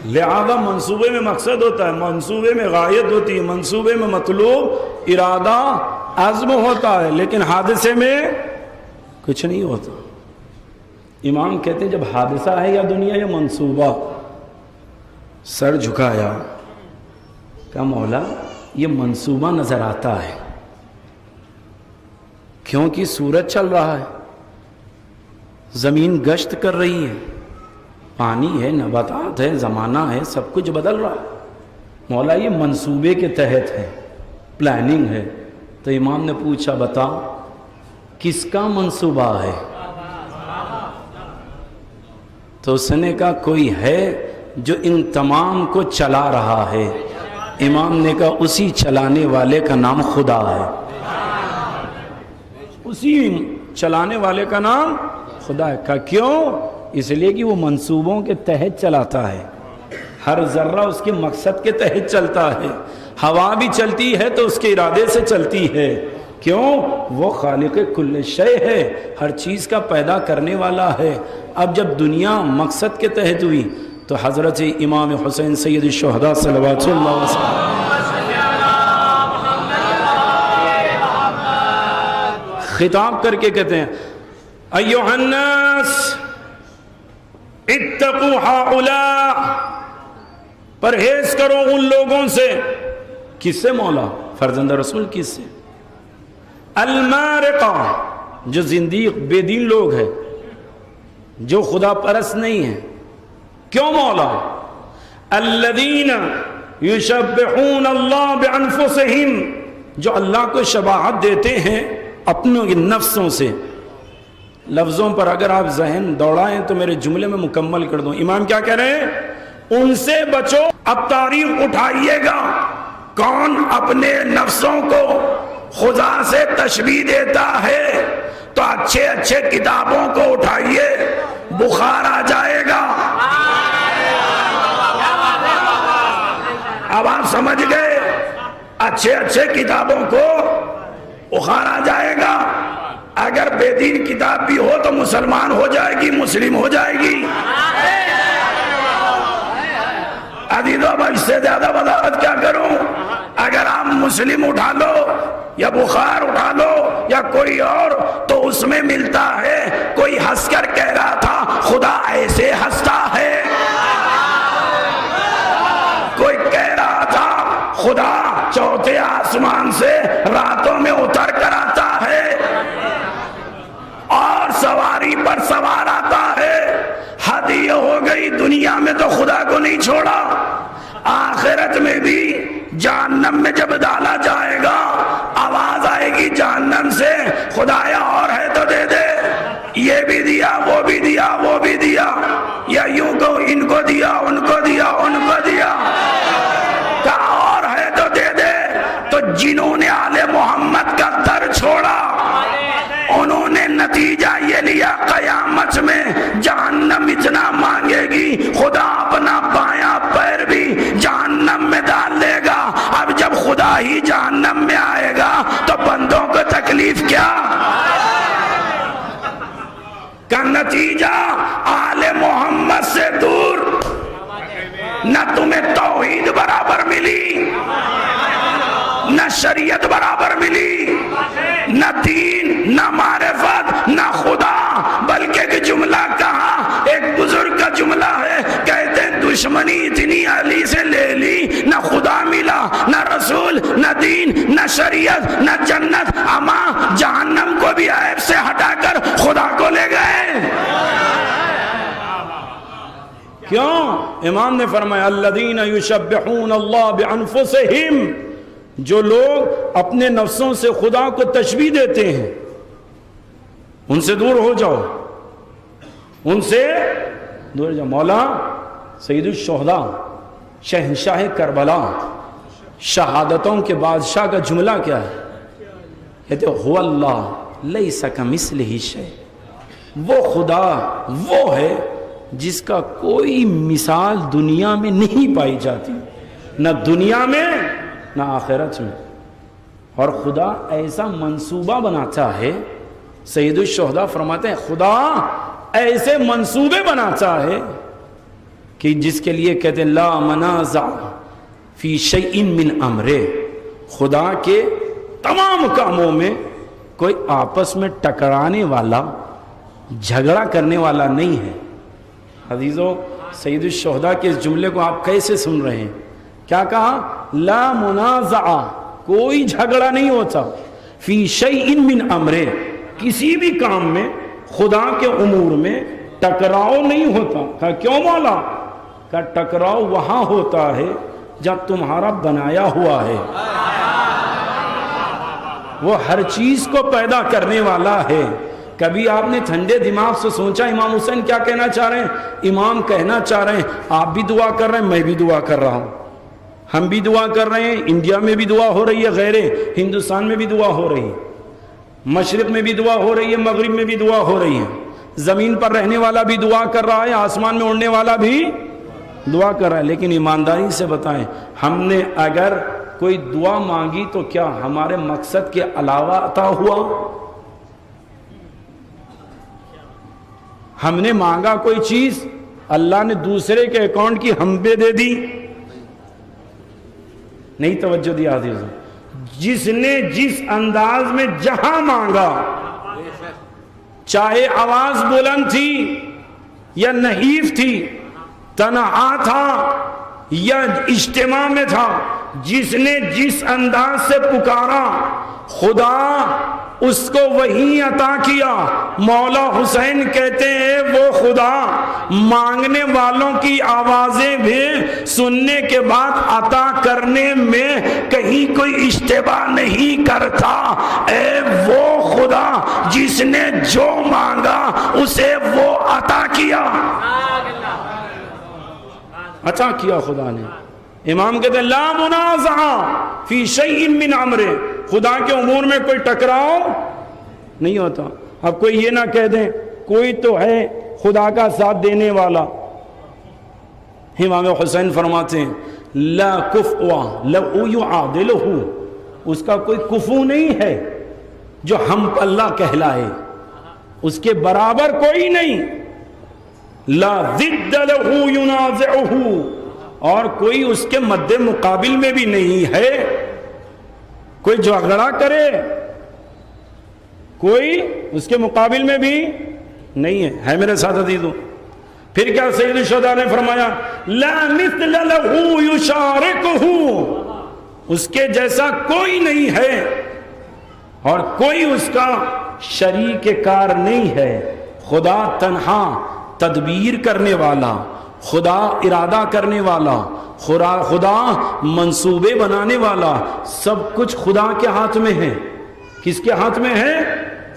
لہذا منصوبے میں مقصد ہوتا ہے، منصوبے میں غایت ہوتی ہے، منصوبے میں مطلوب ارادہ عزم ہوتا ہے، لیکن حادثے میں کچھ نہیں ہوتا۔ امام کہتے ہیں جب حادثہ ہے یا دنیا یا منصوبہ، سر جھکایا، کہا مولا یہ منصوبہ نظر آتا ہے، کیونکہ سورج چل رہا ہے، زمین گشت کر رہی ہے، پانی ہے، نباتات ہے، زمانہ ہے، سب کچھ بدل رہا ہے، مولا یہ منصوبے کے تحت ہے، پلاننگ ہے۔ تو امام نے پوچھا بتا کس کا منصوبہ ہے؟ تو اس نے کہا کوئی ہے جو ان تمام کو چلا رہا ہے۔ امام نے کہا اسی چلانے والے کا نام خدا ہے، اسی چلانے والے کا نام خدا ہے۔ کہا کیوں؟ اس لیے کہ وہ منصوبوں کے تحت چلاتا ہے، ہر ذرہ اس کے مقصد کے تحت چلتا ہے، ہوا بھی چلتی ہے تو اس کے ارادے سے چلتی ہے۔ کیوں؟ وہ خالق کل شے ہے، ہر چیز کا پیدا کرنے والا ہے۔ اب جب دنیا مقصد کے تحت ہوئی تو حضرت امام حسین سید الشہداء صلوات اللہ علیہ وسلم خطاب کر کے کہتے ہیں ایھا الناس اتقوا ہؤلاء، پرہیز کرو ان لوگوں سے۔ کس سے مولا؟ فرزند رسول کس سے؟ المارقہ، جو زندیق بے دین لوگ ہیں، جو خدا پرست نہیں ہیں۔ کیوں مولا؟ الذین یشبہون اللہ بانفسہم، جو اللہ کو شباہت دیتے ہیں اپنوں نفسوں سے۔ لفظوں پر اگر آپ ذہن دوڑائیں تو میرے جملے میں مکمل کر دوں۔ امام کیا کہہ رہے ہیں؟ ان سے بچو۔ اب تاریخ اٹھائیے گا، کون اپنے نفسوں کو خدا سے تشبیہ دیتا ہے تو اچھے اچھے کتابوں کو اٹھائیے، بخار آ جائے گا۔ اب آپ سمجھ گئے، اچھے اچھے کتابوں کو بخار آ جائے گا۔ اگر بے دین کتاب بھی ہو تو مسلمان ہو جائے گی، مسلم ہو جائے گی۔ عزیزو اب اس سے زیادہ وضاحت کیا کروں؟ اگر آپ مسلم اٹھا لو یا بخار اٹھا لو یا کوئی اور، تو اس میں ملتا ہے کوئی ہنس کر کہہ رہا تھا خدا ایسے ہنستا ہے، کوئی کہہ رہا تھا خدا چوتھے آسمان سے راتوں میں اتر کر آتا ہے اور سواری پر سوار آتا ہے۔ حد یہ ہو گئی، دنیا میں تو خدا کو نہیں چھوڑا، آخرت میں بھی جہنم میں جب ڈالا جائے گا آواز آئے گی جہنم سے، خدایا اور ہے تو دے دے، یہ بھی دیا وہ بھی دیا وہ بھی دیا، یا یوں کو ان کو دیا ان کو دیا ان کو دیا، کہا اور ہے تو دے دے۔ تو جنہوں نے آل محمد کا در چھوڑا انہوں نے نتیجہ یہ لیا قیامت میں جہنم اتنا مانگے گی خدا اپنا بایاں پیر بھی جہنم میں ڈال لے گا۔ اب جب خدا ہی جہنم میں آئے گا تو بندوں کو تکلیف کیا؟ کا نتیجہ آل محمد سے دور نہ تمہیں توحید برابر ملی، نہ شریعت برابر ملی، نہ دین، نہ معرفت، نہ خدا، بلکہ ایک جملہ کہا، ایک بزرگ کا جملہ ہے، کہتے ہیں دشمنی اتنی علی سے لے لی، نہ خدا ملا، نہ رسول، نہ دین، نہ شریعت، نہ جنت، اما جہنم کو بھی عیب سے ہٹا کر خدا کو لے گئے۔ کیوں؟ امام نے فرمایا الذین یشبہون اللہ بانفسہم، جو لوگ اپنے نفسوں سے خدا کو تشبیہ دیتے ہیں ان سے دور ہو جاؤ، ان سے دور جاؤ۔ مولا سید الشہداء، شہنشاہ کربلا، شہادتوں کے بادشاہ کا جملہ کیا ہے؟ کہتے هو اللہ لیس کمثلہ شیء، وہ خدا وہ ہے جس کا کوئی مثال دنیا میں نہیں پائی جاتی، نہ دنیا میں نہ آخرت میں۔ اور خدا ایسا منصوبہ بناتا ہے، سید الشہداء فرماتے ہیں خدا ایسے منصوبے بناتا ہے کہ جس کے لیے کہتے ہیں لا منازع فی شیء من امرہ، خدا کے تمام کاموں میں کوئی آپس میں ٹکرانے والا، جھگڑا کرنے والا نہیں ہے۔ عزیزو، سید الشہداء کے اس جملے کو آپ کیسے سن رہے ہیں؟ کیا کہا؟ لا منازع، کوئی جھگڑا نہیں ہوتا، فی شیء من امرہ، کسی بھی کام میں، خدا کے امور میں ٹکراؤ نہیں ہوتا۔ کہا کیوں مولا؟ کہا ٹکراؤ وہاں ہوتا ہے جب تمہارا بنایا ہوا ہے، وہ ہر چیز کو پیدا کرنے والا ہے۔ کبھی آپ نے ٹھنڈے دماغ سے سوچا امام حسین کیا کہنا چاہ رہے ہیں؟ امام کہنا چاہ رہے ہیں آپ بھی دعا کر رہے ہیں، میں بھی دعا کر رہا ہوں، ہم بھی دعا کر رہے ہیں، انڈیا میں بھی دعا ہو رہی ہے، غیر ہندوستان میں بھی دعا ہو رہی ہے، مشرق میں بھی دعا ہو رہی ہے، مغرب میں بھی دعا ہو رہی ہے، زمین پر رہنے والا بھی دعا کر رہا ہے، آسمان میں اڑنے والا بھی دعا کر رہا ہے۔ لیکن ایمانداری سے بتائیں، ہم نے اگر کوئی دعا مانگی تو کیا ہمارے مقصد کے علاوہ عطا ہوا؟ ہم نے مانگا کوئی چیز، اللہ نے دوسرے کے اکاؤنٹ کی ہم پہ دے دی؟ نہیں توجہ دیا عزیزوں۔ جس نے جس انداز میں جہاں مانگا، چاہے آواز بلند تھی یا نحیف تھی، تنہا تھا یا اجتماع میں تھا، جس نے جس انداز سے پکارا، خدا اس کو وہی عطا کیا۔ مولا حسین کہتے ہیں وہ خدا مانگنے والوں کی آوازیں بھی سننے کے بعد عطا کرنے میں کہیں کوئی اشتباہ نہیں کرتا۔ اے وہ خدا جس نے جو مانگا اسے وہ عطا کیا، عطا کیا خدا نے۔ امام کہتے ہیں لا منازع فی شیء من امرہ، خدا کے امور میں کوئی ٹکراؤ نہیں ہوتا۔ اب کوئی یہ نہ کہہ دیں کوئی تو ہے خدا کا ساتھ دینے والا۔ امام حسین فرماتے ہیں لا کفوا لو یعادلہ، اس کا کوئی کفو نہیں ہے جو ہم اللہ کہلائے، اس کے برابر کوئی نہیں۔ لا ضد لہ ینازعہ، اور کوئی اس کے مد مقابل میں بھی نہیں ہے، کوئی جھگڑا کرے کوئی اس کے مقابل میں بھی نہیں ہے میرے ساتھ عزیزوں۔ پھر کیا سید الشہداء نے فرمایا لا مثل لہ یشارکہ، اس کے جیسا کوئی نہیں ہے اور کوئی اس کا شریک کار نہیں ہے۔ خدا تنہا تدبیر کرنے والا، خدا ارادہ کرنے والا، خدا منصوبے بنانے والا، سب کچھ خدا کے ہاتھ میں ہے۔ کس کے ہاتھ میں ہے؟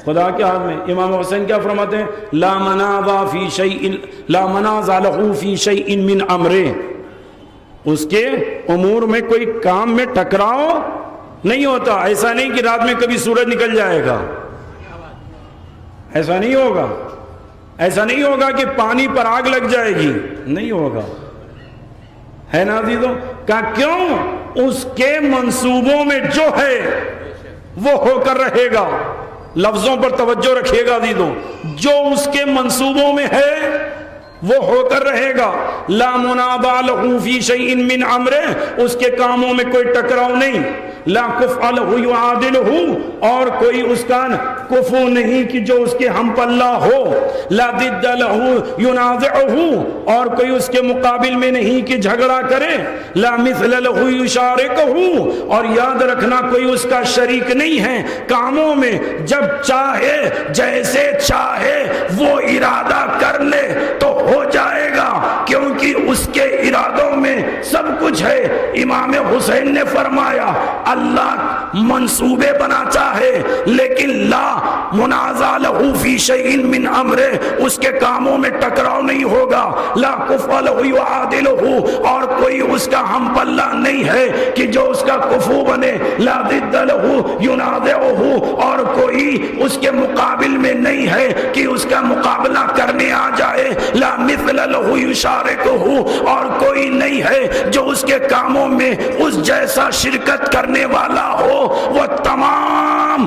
خدا کے ہاتھ میں۔ امام حسین کیا فرماتے ہیں لا منازع لہ فی شیء من امرہ، اس کے امور میں کوئی کام میں ٹکراؤ نہیں ہوتا۔ ایسا نہیں کہ رات میں کبھی سورج نکل جائے گا، ایسا نہیں ہوگا۔ ایسا نہیں ہوگا کہ پانی پر آگ لگ جائے گی، نہیں ہوگا، ہے نا عزیزوں؟ کہا کیوں؟ اس کے منصوبوں میں جو ہے وہ ہو کر رہے گا۔ لفظوں پر توجہ رکھیے گا عزیزوں، جو اس کے منصوبوں میں ہے وہ ہو کر رہے گا. لا منازع له فی شیء من امرہ، اس کے کاموں میں کوئی ٹکراؤ نہیں. لا کفء له یعادلہ، اور کوئی اس کا کفو نہیں کہ جو اس کے ہم پلہ ہو. لا ضد له ینازعہ، اور کوئی اس کے مقابل میں نہیں کہ جھگڑا کرے. لا مثل له یشارکہ، اور یاد رکھنا کوئی اس کا شریک نہیں ہے کاموں میں. جب چاہے جیسے چاہے وہ ارادہ کر لے تو ہو جائے گا، کیونکہ اس کے ارادوں میں سب کچھ ہے. امام حسین نے فرمایا اللہ منصوبے بناتا ہے لیکن لا منازع له فی شیء من امرہ، اس کے کاموں میں ٹکراؤ نہیں ہوگا. لا کفء له یعادلہ، اور کوئی اس کا ہم پلہ نہیں ہے کہ جو اس کا کفو بنے. لا ضد له ینازعہ، اور کوئی اس کے مقابل میں نہیں ہے کہ اس کا مقابلہ کرنے آ جائے. لا مثل له یشارکہ، اور کوئی نہیں ہے جو اس کے کاموں میں اس جیسا شرکت کرنے والا ہو. وہ تمام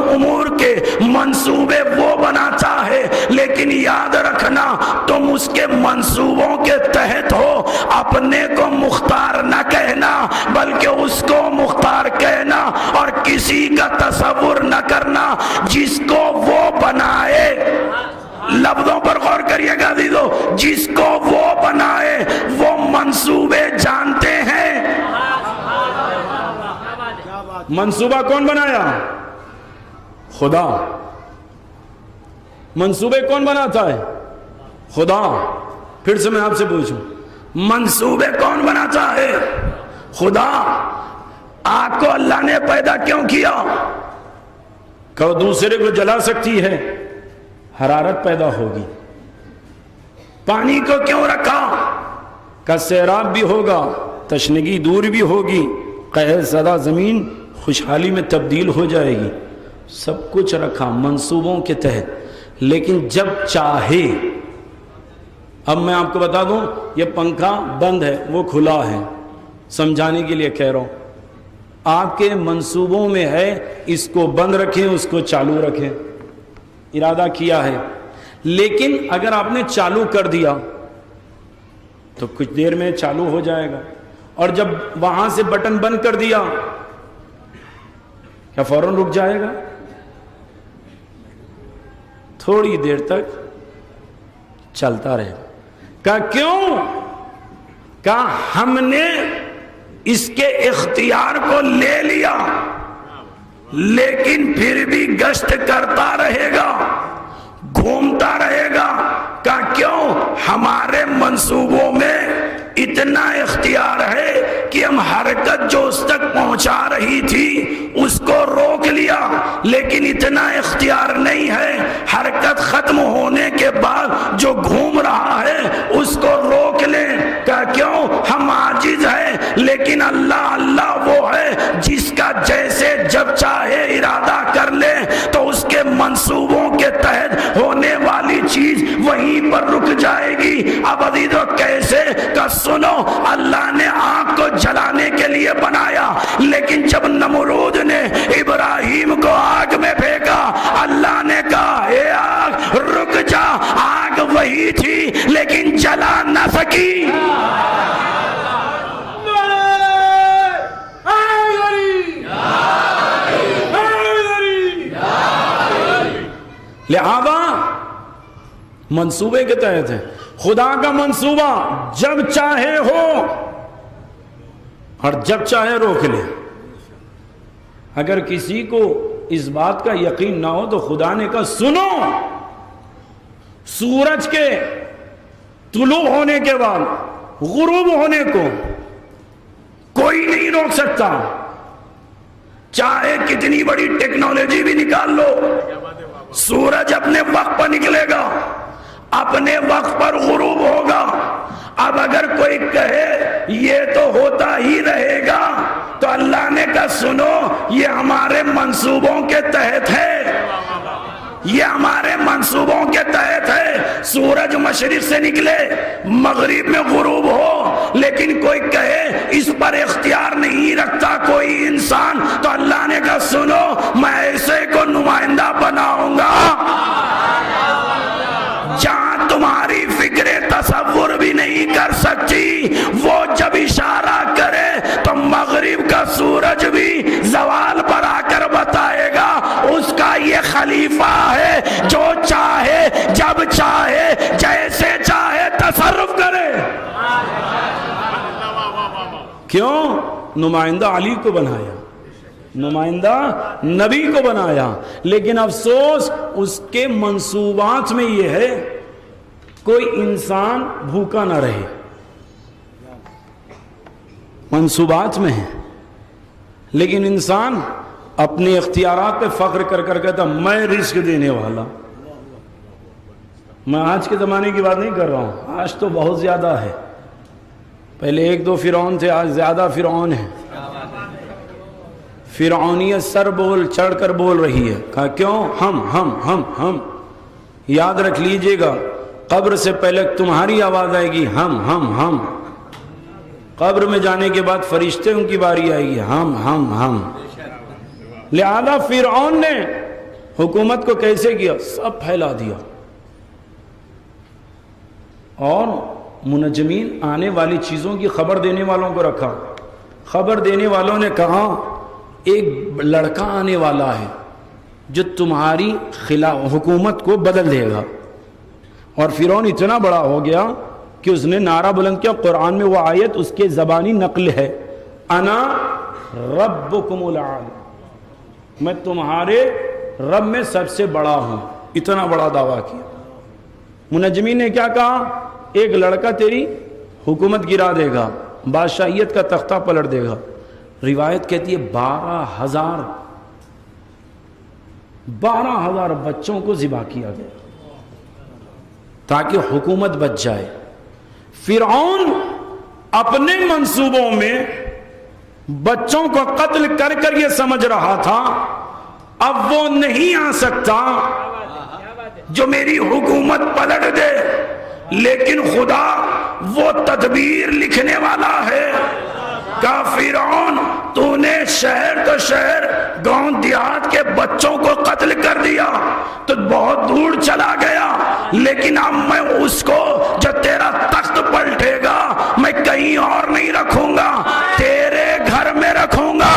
امور کے منصوبے وہ بناتا ہے، لیکن یاد رکھنا تم اس کے منصوبوں کے تحت ہو. اپنے کو مختار نہ کہنا بلکہ اس کو مختار کہنا، اور کسی کا تصور نہ کرنا. جس کو وہ بنائے، لفظوں پر غور کریے گا عزیزو، جس کو وہ بنائے وہ منصوبے جانتے ہیں. منصوبہ کون بنایا؟ خدا. منصوبے کون بناتا ہے؟ خدا. پھر سے میں آپ سے پوچھوں، منصوبے کون بناتا ہے؟ خدا. آگ کو اللہ نے پیدا کیوں کیا؟ کہ وہ دوسرے کو جلا سکتی ہے، حرارت پیدا ہوگی. پانی کو کیوں رکھا؟ کہ سیراب بھی ہوگا، تشنگی دور بھی ہوگی، قحط زدہ زمین خوشحالی میں تبدیل ہو جائے گی. سب کچھ رکھا منصوبوں کے تحت. لیکن جب چاہے، اب میں آپ کو بتا دوں یہ پنکھا بند ہے وہ کھلا ہے، سمجھانے کے لیے کہہ رہا ہوں. آپ کے منصوبوں میں ہے اس کو بند رکھیں اس کو چالو رکھیں، ارادہ کیا ہے. لیکن اگر آپ نے چالو کر دیا تو کچھ دیر میں چالو ہو جائے گا، اور جب وہاں سے بٹن بند کر دیا کیا فوراً رک جائے گا؟ تھوڑی دیر تک چلتا رہے گا. کہا کیوں؟ کہا ہم نے اس کے اختیار کو لے لیا لیکن پھر بھی گشت کرتا رہے گا، گھومتا رہے گا. کہا کیوں؟ ہمارے منصوبوں میں اتنا اختیار ہے کہ ہم حرکت جو اس تک پہنچا رہی تھی اس کو روک لیا، لیکن اتنا اختیار نہیں ہے حرکت ختم ہونے کے بعد جو گھوم رہا ہے اس کو روک لیں. کہا کیوں؟ ہم عاجز ہیں، لیکن اللہ وہ ہے جس کا جیسے جب چاہے ارادہ کر لے تو اس کے منصوبوں کے تحت ہونے والی چیز وہیں پر رک جائے گی. اب عزیزو کیسے؟ کہ سنو، اللہ نے آگ کو جلانے کے لیے بنایا، لیکن جب نمرود نے ابراہیم کو آگ میں پھینکا اللہ نے کہا اے آگ رک جا. آگ وہی تھی لیکن جلا نہ سکی. لہذا منصوبے کے تحت ہے. خدا کا منصوبہ جب چاہے ہو اور جب چاہے روک لے. اگر کسی کو اس بات کا یقین نہ ہو تو خدا نے کہا سنو، سورج کے طلوع ہونے کے بعد غروب ہونے کو کوئی نہیں روک سکتا، چاہے کتنی بڑی ٹیکنالوجی بھی نکال لو. سورج اپنے وقت پر نکلے گا، اپنے وقت پر غروب ہوگا. اب اگر کوئی کہے یہ تو ہوتا ہی رہے گا تو اللہ نے کہا سنو، یہ ہمارے منصوبوں کے تحت ہے، یہ ہمارے منصوبوں کے تحت ہے. سورج مشرق سے نکلے مغرب میں غروب ہو، لیکن کوئی کہے اس پر اختیار نہیں رکھتا کوئی انسان، تو اللہ نے کہا سنو، میں ایسے کو نمائندہ بناؤں گا جہاں تمہارے کرے تو مغرب کا سورج بھی زوال پر آ کر بتائے گا اس کا یہ خلیفہ ہے جو چاہے جب چاہے جیسے چاہے تصرف کرے. کیوں؟ نمائندہ علی کو بنایا, نمائندہ نبی کو بنایا, لیکن افسوس اس کے منصوبات میں یہ ہے کوئی انسان بھوکا نہ رہے, منصوبات میں ہے. لیکن انسان اپنے اختیارات پہ فخر کر کر کہتا میں رزق دینے والا. میں آج کے زمانے کی بات نہیں کر رہا ہوں, آج تو بہت زیادہ ہے. پہلے ایک دو فرعون تھے, آج زیادہ فرعون ہیں. فرعونیت سر بول چڑھ کر بول رہی ہے. کہا کیوں؟ ہم یاد رکھ لیجئے گا, قبر سے پہلے تمہاری آواز آئے گی ہم. قبر میں جانے کے بعد فرشتے ان کی باری آئے گی ہم. لہذا فرعون نے حکومت کو کیسے کیا؟ سب پھیلا دیا. اور منجمین آنے والی چیزوں کی خبر دینے والوں کو رکھا. خبر دینے والوں نے کہا ایک لڑکا آنے والا ہے جو تمہاری حکومت کو بدل دے گا. اور فرعون اتنا بڑا ہو گیا کہ اس نے نعرہ بلند کیا. قرآن میں وہ آیت اس کے زبانی نقل ہے, انا ربکم العالی, میں تمہارے رب میں سب سے بڑا ہوں. اتنا بڑا دعویٰ کیا. منجمین نے کیا کہا؟ ایک لڑکا تیری حکومت گرا دے گا, بادشاہیت کا تختہ پلٹ دے گا. روایت کہتی ہے 12,000 بچوں کو ذبح کیا گیا تاکہ حکومت بچ جائے. فرعون اپنے منصوبوں میں بچوں کو قتل کر کر یہ سمجھ رہا تھا اب وہ نہیں آ سکتا جو میری حکومت پلٹ دے, لیکن خدا وہ تدبیر لکھنے والا ہے. کہا فرعون تو نے شہر تو شہر گاؤں دیہات کے بچوں کو قتل کر دیا تو بہت دور چلا گیا, لیکن اب میں اس کو جو تیرا تخت پلٹے گا میں کہیں اور نہیں رکھوں گا, تیرے گھر میں رکھوں گا.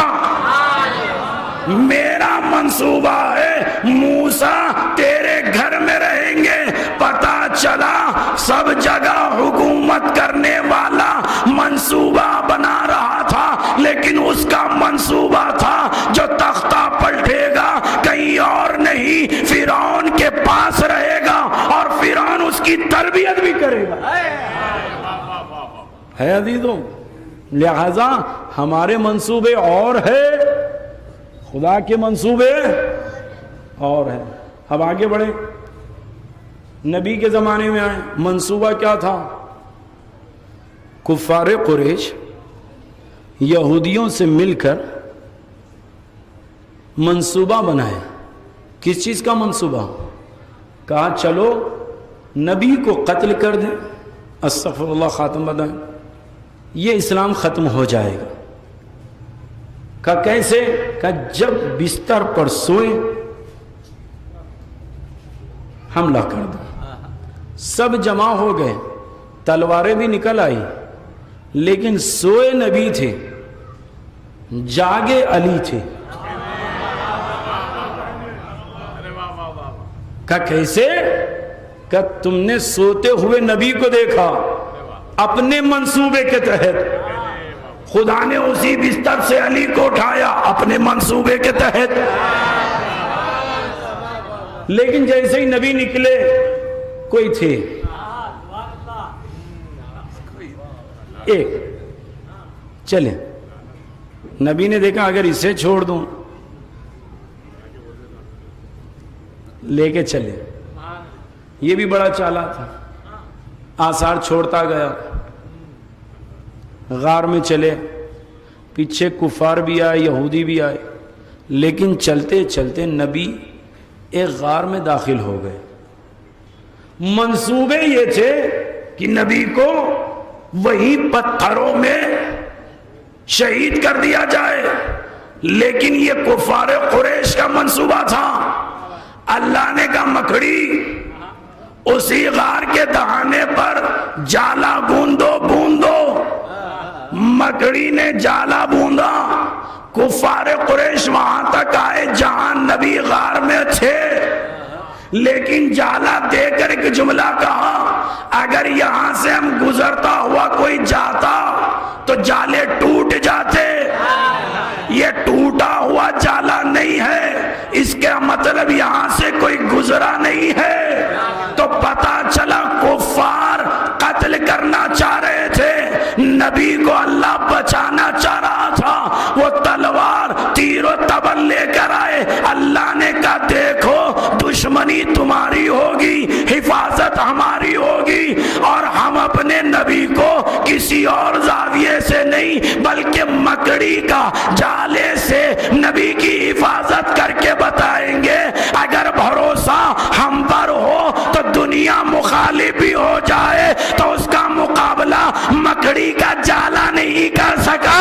میرا منصوبہ ہے موسیٰ تیرے گھر میں رہیں گے. پتا چلا سب جگہ حکومت کرنے والا منصوبہ بنا رہا تھا, لیکن اس کا منصوبہ تھا جو تختہ پلٹے گا کہیں اور نہیں, فرعون کے پاس رہے گا اور فرعون اس کی تربیت بھی کرے گا. ہے عزیزوں, لہذا ہمارے منصوبے اور ہے, خدا کے منصوبے اور ہیں. اب آگے بڑھیں, نبی کے زمانے میں آئے. منصوبہ کیا تھا؟ کفار قریش یہودیوں سے مل کر منصوبہ بنائے. کس چیز کا منصوبہ؟ کہا چلو نبی کو قتل کر دیں, استغفر اللہ, خاتم بدائیں, یہ اسلام ختم ہو جائے گا. کہا کیسے؟ کہا جب بستر پر سوئے حملہ کر دو. سب جمع ہو گئے, تلواریں بھی نکل آئی, لیکن سوئے نبی تھے, جاگے علی تھے. کہا کیسے؟ کہا تم نے سوتے ہوئے نبی کو دیکھا اپنے منصوبے کے تحت, خدا نے اسی بستر سے علی کو اٹھایا اپنے منصوبے کے تحت. لیکن جیسے ہی نبی نکلے کوئی تھے ایک, چلے نبی نے دیکھا اگر اسے چھوڑ دوں, لے کے چلے. یہ بھی بڑا چالاک تھا, آثار چھوڑتا گیا. غار میں چلے, پیچھے کفار بھی آئے, یہودی بھی آئے, لیکن چلتے چلتے نبی ایک غار میں داخل ہو گئے. منصوبے یہ تھے کہ نبی کو وہی پتھروں میں شہید کر دیا جائے, لیکن یہ کفار قریش کا منصوبہ تھا. اللہ نے کہا مکڑی اسی غار کے دہانے پر جالا بوندو مکڑی نے جالا بوندا، کفار قریش وہاں تک آئے جہاں نبی غار میں تھے، لیکن جالا دے کر ایک جملہ کہا، اگر یہاں سے ہم گزرتا ہوا کوئی جاتا تو جالے ٹوٹ جاتے، یہ ٹوٹا ہوا جالا نہیں ہے، اس کا مطلب یہاں سے کوئی گزرا نہیں ہے۔ تو پتا چلا کفار قتل کرنا چاہ رہے تھے، نبی کو اللہ بچانا چاہ رہا تھا، وہ تلوار تیر و تبر لے کر آئے۔ اللہ نے کہا دیکھو دشمنی تمہاری ہوگی، حفاظت ہماری ہوگی، اور ہم اپنے نبی کو کسی اور زاویے سے نہیں بلکہ مکڑی کا جالے سے نبی کی حفاظت کر کے بتائیں گے۔ اگر بھروسہ ہم پر ہو تو دنیا مخالف بھی ہو جائے تو اس کا مقابلہ مکڑی کا جالا نہیں کر سکا۔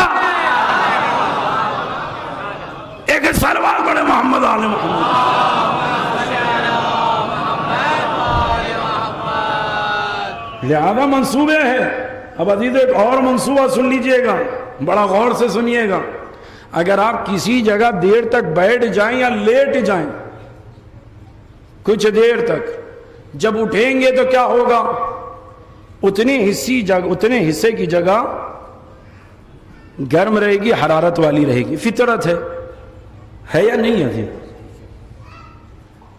ایک سلوات پڑھے محمد آل محمد۔ لہذا منصوبے ہیں۔ اب عزیز ایک اور منصوبہ سن لیجئے گا، بڑا غور سے سنیے گا۔ اگر آپ کسی جگہ دیر تک بیٹھ جائیں یا لیٹ جائیں، کچھ دیر تک، جب اٹھیں گے تو کیا ہوگا؟ اتنے حصے کی جگہ گرم رہے گی، حرارت والی رہے گی، فطرت ہے یا نہیں ہے؟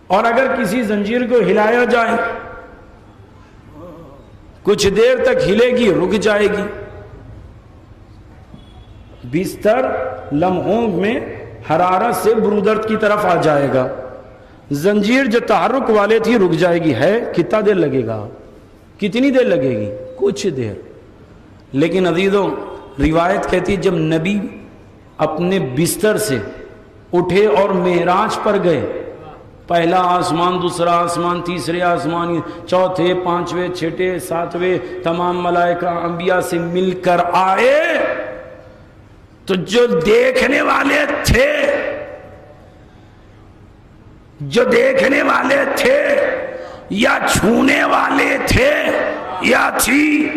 اور اگر کسی زنجیر کو ہلایا جائے، کچھ دیر تک ہلے گی، رک جائے گی، بستر لمحوں میں حرارت سے برودت کی طرف آ جائے گا۔ زنجیر جو تحرک والے تھی رک جائے گی، ہے کتنا دیر لگے گا؟ کتنی دیر لگے گی؟ کچھ دیر۔ لیکن عزیزوں روایت کہتی جب نبی اپنے بستر سے اٹھے اور معراج پر گئے، پہلا آسمان، دوسرا آسمان، تیسرے آسمان، چوتھے، پانچویں، چھٹے، ساتویں، تمام ملائکہ انبیاء سے مل کر آئے تو جو دیکھنے والے تھے یا چھونے والے تھے یا تھی،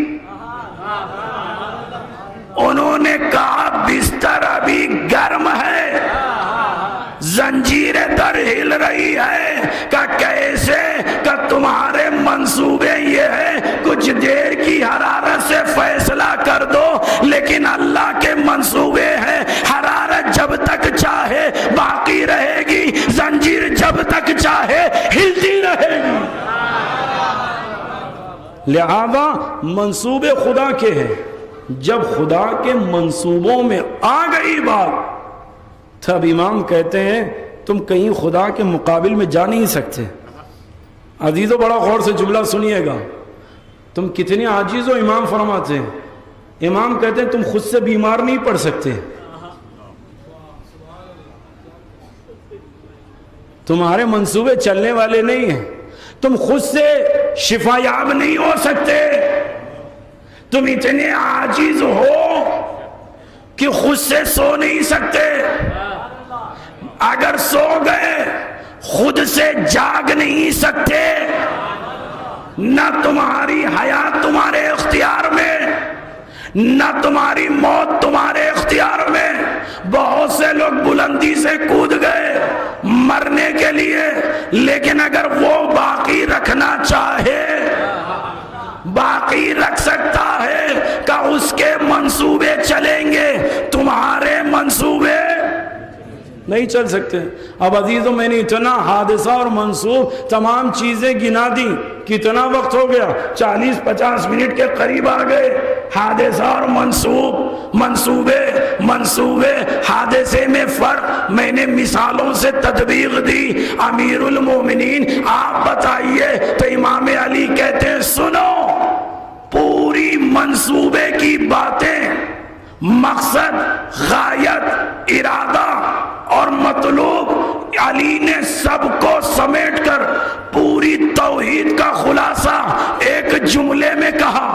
انہوں نے کہا بستر ابھی گرم ہے، زنجیریں در ہل رہی ہے، کہ کیسے کہ تمہارے منصوبے یہ ہے کچھ دیر کی حرارت سے فیصلہ کر دو، لیکن اللہ کے منصوبے ہیں حرارت جب تک چاہے باقی رہے گی، زنجیر جب تک چاہے ہلتی رہے گی۔ لہذا منصوبے خدا کے ہیں، جب خدا کے منصوبوں میں آ گئی بات تب امام کہتے ہیں تم کہیں خدا کے مقابل میں جا نہیں سکتے۔ عزیزو بڑا غور سے جملہ سنیے گا، تم کتنے عاجز ہو، امام فرماتے ہیں، امام کہتے ہیں تم خود سے بیمار نہیں پڑ سکتے، تمہارے منصوبے چلنے والے نہیں ہیں، تم خود سے شفا یاب نہیں ہو سکتے، تم اتنے عاجز ہو کہ خود سے سو نہیں سکتے، اگر سو گئے خود سے جاگ نہیں سکتے، نہ تمہاری حیات تمہارے اختیار میں، نہ تمہاری موت تمہارے اختیار میں۔ بہت سے لوگ بلندی سے کود گئے مرنے کے لیے، لیکن اگر وہ باقی رکھنا چاہے باقی رکھ سکتا ہے کہ اس کے منصوبے چلیں گے، تمہارے منصوبے نہیں چل سکتے۔ اب عزیزوں میں نے اتنا حادثہ اور منصوب تمام چیزیں گنا دی، کتنا وقت ہو گیا؟ 40-50 منٹ کے قریب آ گئے۔ حادثہ اور منصوبے حادثے میں فرق میں نے مثالوں سے تطبیق دی۔ امیر المومنین آپ بتائیے، تو امام علی کہتے ہیں سنو، پوری منصوبے کی باتیں، مقصد، غایت، ارادہ اور مطلوب، علی نے سب کو سمیٹ کر پوری توحید کا خلاصہ ایک جملے میں کہا۔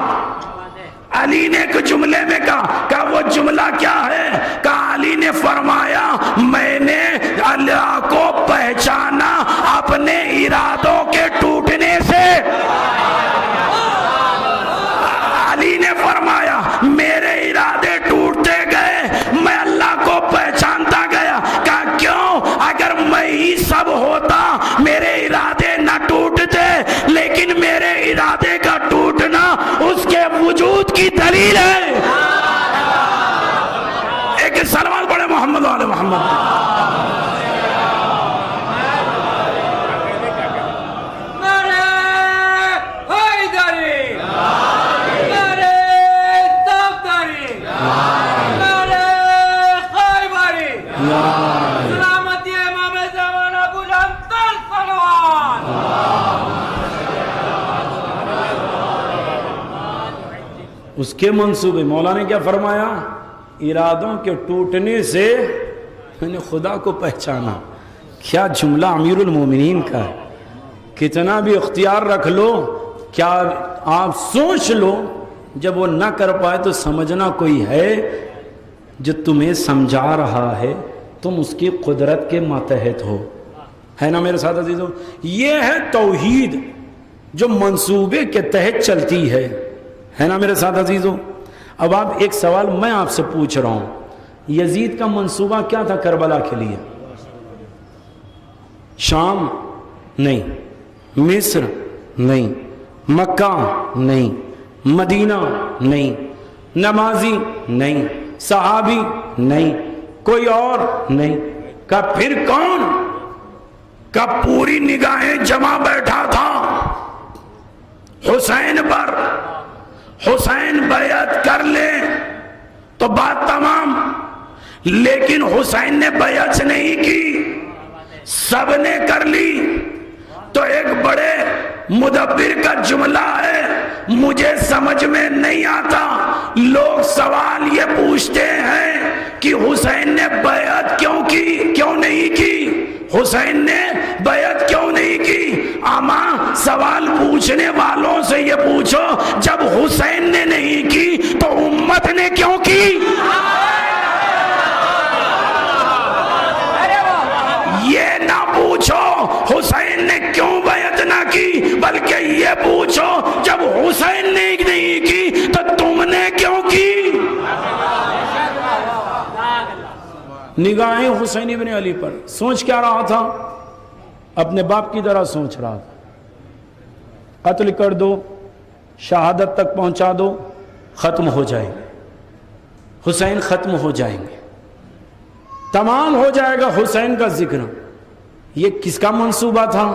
علی نے ایک جملے میں کہا کہ وہ جملہ کیا ہے؟ کہ علی نے فرمایا میں نے اللہ کو پہچانا اپنے ارادوں کے ٹوٹنے سے۔ علی نے فرمایا میرے ارادے ٹوٹ کی دلیل ہے. ایک سلوات پڑھے محمد والے محمد. اس کے منصوبے مولا نے کیا فرمایا؟ ارادوں کے ٹوٹنے سے میں نے خدا کو پہچانا. کیا جملہ امیر المومنین کا ہے. کتنا بھی اختیار رکھ لو، کیا آپ سوچ لو، جب وہ نہ کر پائے تو سمجھنا کوئی ہے جو تمہیں سمجھا رہا ہے، تم اس کی قدرت کے ماتحت ہو. ہے نا میرے ساتھ عزیزو؟ یہ ہے توحید جو منصوبے کے تحت چلتی ہے نا میرے ساتھ عزیزو؟ اب آپ ایک سوال میں آپ سے پوچھ رہا ہوں، یزید کا منصوبہ کیا تھا کربلا کے لیے؟ شام نہیں، مصر نہیں، مکہ نہیں، مدینہ نہیں، نمازی نہیں، صحابی نہیں، کوئی اور نہیں. کہ پھر کون؟ کہ پوری نگاہیں جمع بیٹھا تھا حسین پر. حسین بیعت کر لے تو بات تمام، لیکن حسین نے بیعت نہیں کی، سب نے کر لی. تو ایک بڑے مدبر کا جملہ ہے، مجھے سمجھ میں نہیں آتا. لوگ سوال یہ پوچھتے ہیں کہ حسین نے بیعت کیوں نہیں کی؟ حسین نے بیعت کیوں نہیں کی؟ اما سوال پوچھنے والوں سے یہ پوچھو، جب حسین نے نہیں کی تو امت نے کیوں کی؟ یہ نہ پوچھو حسین نے کیوں بیعت نہ کی، بلکہ یہ پوچھو جب حسین نے نہیں کی تو تم نے کیوں کی؟ نگاہیں حسین ابن علی پر. سوچ کیا رہا تھا؟ اپنے باپ کی طرح سوچ رہا تھا. قتل کر دو، شہادت تک پہنچا دو، ختم ہو جائیں گے، حسین ختم ہو جائیں گے، تمام ہو جائے گا حسین کا ذکر. یہ کس کا منصوبہ تھا؟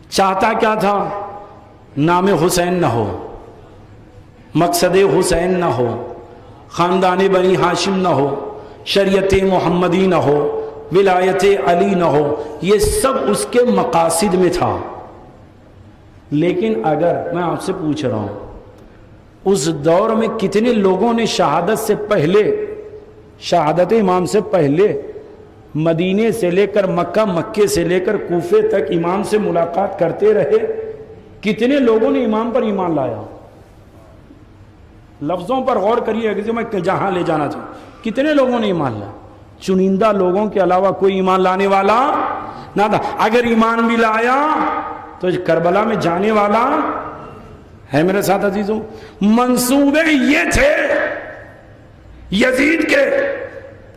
چاہتا کیا تھا؟ نام حسین نہ ہو، مقصد حسین نہ ہو، خاندان بنی ہاشم نہ ہو، شریعت محمدی نہ ہو، ولایت علی نہ ہو. یہ سب اس کے مقاصد میں تھا. لیکن اگر میں آپ سے پوچھ رہا ہوں، اس دور میں کتنے لوگوں نے شہادت سے پہلے، شہادت امام سے پہلے مدینے سے لے کر مکہ، مکے سے لے کر کوفے تک امام سے ملاقات کرتے رہے؟ کتنے لوگوں نے امام پر ایمان لایا؟ لفظوں پر غور کریے کہ میں جہاں لے جانا چاہوں. کتنے لوگوں نے ایمان لایا؟ چنندہ لوگوں کے علاوہ کوئی ایمان لانے والا نہ تھا. اگر ایمان بھی لایا تو کربلا میں جانے والا ہے میرے ساتھ عزیزوں. منصوبے یہ تھے یزید کے،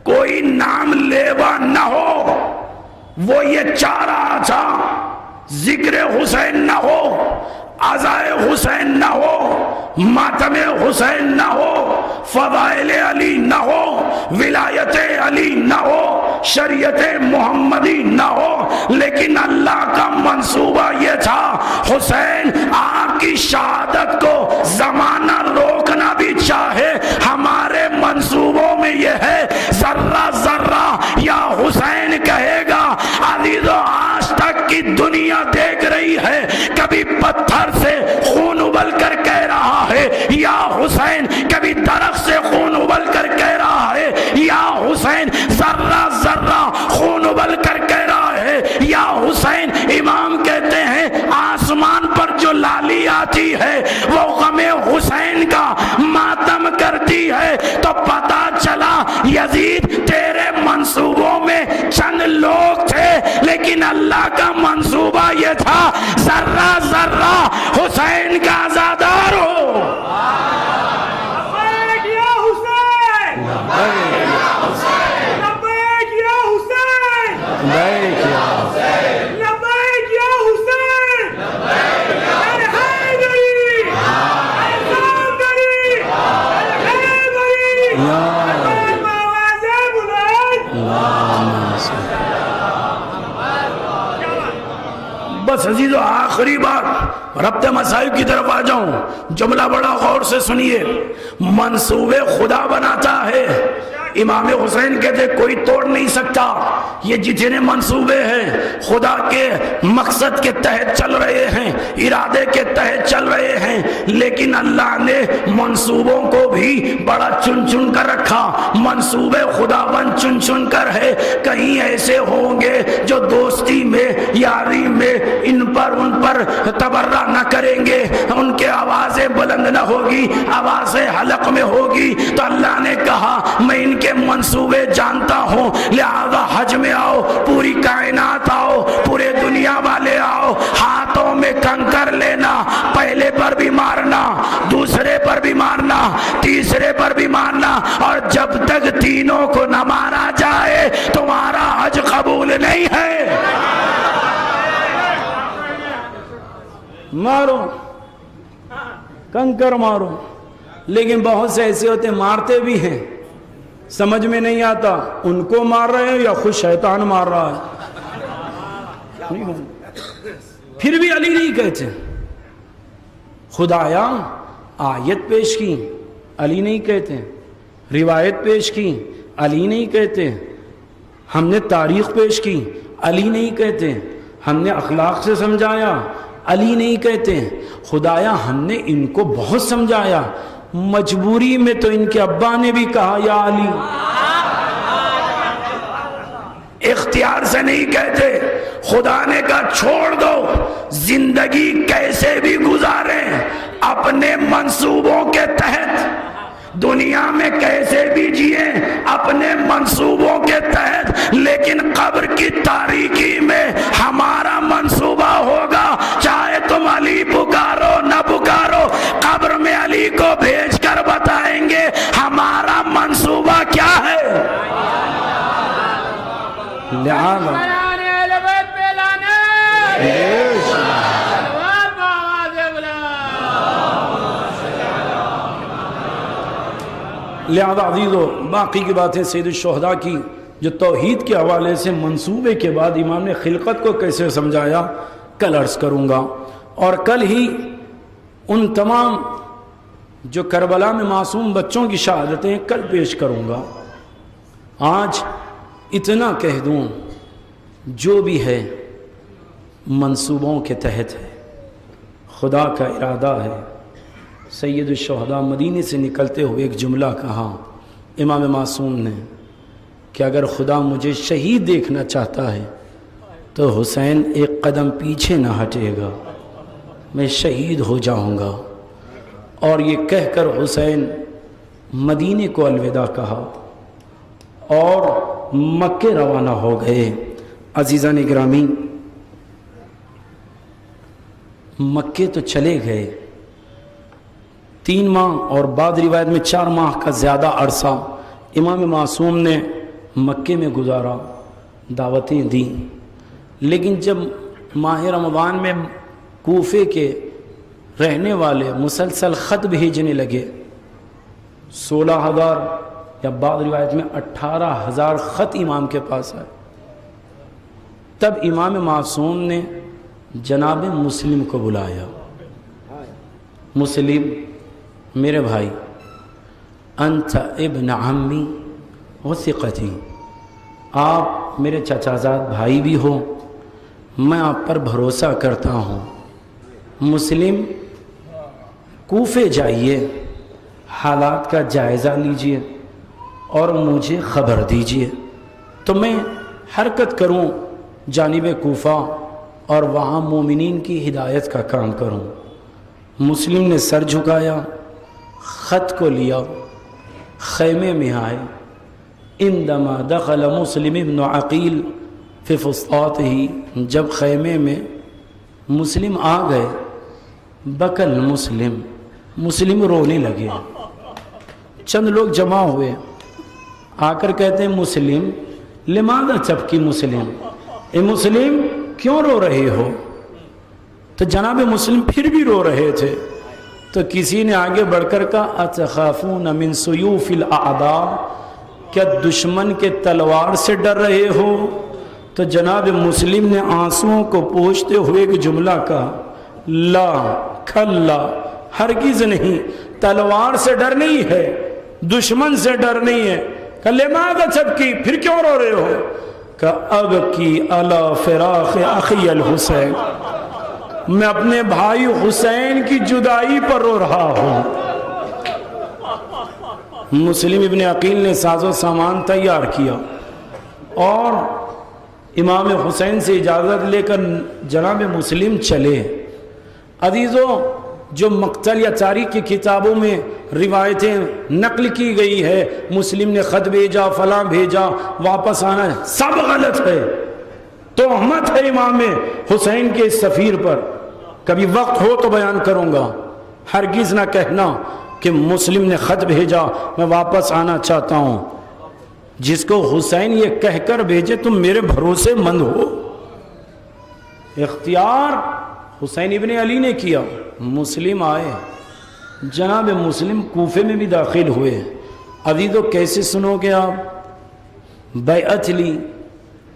کوئی نام لیوا نہ ہو. وہ یہ چاہ رہا تھا ذکر حسین نہ ہو، عزائے حسین نہ ہو، ماتم حسین نہ ہو، فضائل علی نہ ہو، ولایت علی نہ ہو، شریعت محمدی نہ ہو. لیکن اللہ کا منصوبہ یہ تھا، حسین آپ کی شہادت کو زمانہ روکنا بھی چاہے، ہمارے منصوبوں میں یہ ہے. ذرہ ذرہ یا حسین کہے گا. عزیزو آج تک کی دنیا دیکھ رہی ہے، کبھی پتھر سے خون ابل کر کہہ رہا ہے یا حسین، کبھی درخت سے خون ابل کر کہہ رہا ہے یا حسین، ذرہ ذرہ خون ابل کر کہہ رہا ہے یا حسین. امام کہتے ہیں آسمان پر جو لالی آتی ہے وہ غم حسین کا ماتم کرتی ہے. تو پتا چلا یزید تیرے منصوبوں میں چند لوگ تھے، لیکن اللہ کا منصوبہ یہ تھا ذرہ ذرہ حسین کا عزادار ہو. لبیک یا حسین، لبیک یا حسین، لبیک یا حسین، لبیک یا حسین، لبیک یا حسین، لبیک یا حیدری، بس عزیزو آخری بات ربط مسائل کی طرف آ جاؤں، جملہ بڑا غور سے سنیے. منصوبے خدا بناتا ہے. امام حسین کہتے کوئی توڑ نہیں سکتا. یہ جتنے منصوبے ہیں خدا کے مقصد کے تحت چل رہے ہیں، ارادے کے تحت چل رہے ہیں، لیکن اللہ نے منصوبوں کو بھی بڑا چن چن کر رکھا. منصوبے خدا بند چن چن کر ہے. کہیں ایسے ہوں گے جو دوستی میں یاری میں ان پر تبرہ نہ کریں گے، ان کے آوازیں بلند نہ ہوگی، آوازیں حلق میں ہوگی. تو اللہ نے کہا میں ان کے منصوبے جانتا ہوں، لہذا حج میں آؤ، پوری کائنات آؤ، پورے دنیا والے آؤ، ہاتھوں میں کنکر لینا، پہلے پر بھی مارنا، دوسرے پر بھی مارنا، تیسرے پر بھی مارنا، اور جب تک تینوں کو نہ مارا جائے تمہارا حج قبول نہیں ہے. مارو، کنکر مارو. لیکن بہت سے ایسے ہوتے مارتے بھی ہیں، سمجھ میں نہیں آتا ان کو مار رہے ہیں یا خود شیطان مار رہا ہے. پھر بھی علی نہیں کہتے. خدایا آیت پیش کی، علی نہیں کہتے. روایت پیش کی، علی نہیں کہتے. ہم نے تاریخ پیش کی، علی نہیں کہتے. ہم نے اخلاق سے سمجھایا، علی نہیں کہتے. خدایا ہم نے ان کو بہت سمجھایا، مجبوری میں تو ان کے ابا نے بھی کہا یا علی. اختیار سے نہیں کہتے. خدا نے کہا چھوڑ دو، زندگی کیسے بھی گزاریں اپنے منصوبوں کے تحت، دنیا میں کیسے بھی جئیں اپنے منصوبوں کے تحت، لیکن قبر کی تاریکی میں ہمارا منصوبہ ہوگا. چاہے تم علی پکارو نہ پکارو، قبر میں علی کو بھیج کر بتائیں گے ہمارا منصوبہ کیا ہے. لہذا عزیزو باقی کی باتیں سید الشہداء کی جو توحید کے حوالے سے منصوبے کے بعد امام نے خلقت کو کیسے سمجھایا کل عرض کروں گا. اور کل ہی ان تمام جو کربلا میں معصوم بچوں کی شہادتیں کل پیش کروں گا. آج اتنا کہہ دوں جو بھی ہے منصوبوں کے تحت ہے، خدا کا ارادہ ہے. سید الشہداء مدینے سے نکلتے ہوئے ایک جملہ کہا امام معصوم نے کہ اگر خدا مجھے شہید دیکھنا چاہتا ہے تو حسین ایک قدم پیچھے نہ ہٹے گا، میں شہید ہو جاؤں گا. اور یہ کہہ کر حسین مدینے کو الوداع کہا اور مکے روانہ ہو گئے. عزیزان گرامی مکے تو چلے گئے، 3 ماہ اور بعد روایت میں 4 ماہ کا زیادہ عرصہ امام معصوم نے مکے میں گزارا، دعوتیں دیں. لیکن جب ماہ رمضان میں کوفے کے رہنے والے مسلسل خط بھیجنے لگے، 16,000 یا بعض روایت میں 18,000 خط امام کے پاس آئے، تب امام معصوم نے جناب مسلم کو بلایا. مسلم میرے بھائی، انت ابن عمی و ثقتی، آپ میرے چچا زاد بھائی بھی ہو، میں آپ پر بھروسہ کرتا ہوں. مسلم کوفے جائیے، حالات کا جائزہ لیجئے اور مجھے خبر دیجئے تو میں حرکت کروں جانب کوفہ اور وہاں مومنین کی ہدایت کا کام کروں. مسلم نے سر جھکایا، خط کو لیا، خیمے میں آئے. عندما دخل مسلم ابن عقیل فی فسطاطہ، جب خیمے میں مسلم آ گئے، بکل مسلم رونے لگے. چند لوگ جمع ہوئے، آ کر کہتے ہیں مسلم لماذا تبکی مسلم، اے مسلم کیوں رو رہے ہو؟ تو جناب مسلم پھر بھی رو رہے تھے. تو کسی نے آگے بڑھ کر کہا اتخافون من سیوف الاعداء، کیا دشمن کے تلوار سے ڈر رہے ہو؟ تو جناب مسلم نے آنسوؤں کو پوچھتے ہوئے ایک جملہ کہا، لا کھلا، ہرگز نہیں، تلوار سے ڈر نہیں ہے، دشمن سے ڈر نہیں ہے۔ کہ لماذا تبکی، پھر کیوں رو رہے ہو؟ کہ اب کی علی فراق اخی الحسین، میں اپنے بھائی حسین کی جدائی پر رو رہا ہوں۔ مسلم ابن عقیل نے ساز و سامان تیار کیا اور امام حسین سے اجازت لے کر جناب مسلم چلے۔ عزیزوں، جو مقتل یا تاریخ کی کتابوں میں روایتیں نقل کی گئی ہے، مسلم نے خط بھیجا، فلاں بھیجا، واپس آنا ہے، سب غلط ہے، تہمت ہے امام حسین کے اس سفیر پر۔ کبھی وقت ہو تو بیان کروں گا، ہرگز نہ کہنا کہ مسلم نے خط بھیجا میں واپس آنا چاہتا ہوں۔ جس کو حسین یہ کہہ کر بھیجے تم میرے بھروسے مند ہو۔ اختیار حسین ابن علی نے کیا، مسلم آئے، جناب مسلم کوفے میں بھی داخل ہوئے۔ عزیزو کیسے سنو گے آپ؟ بیعت لی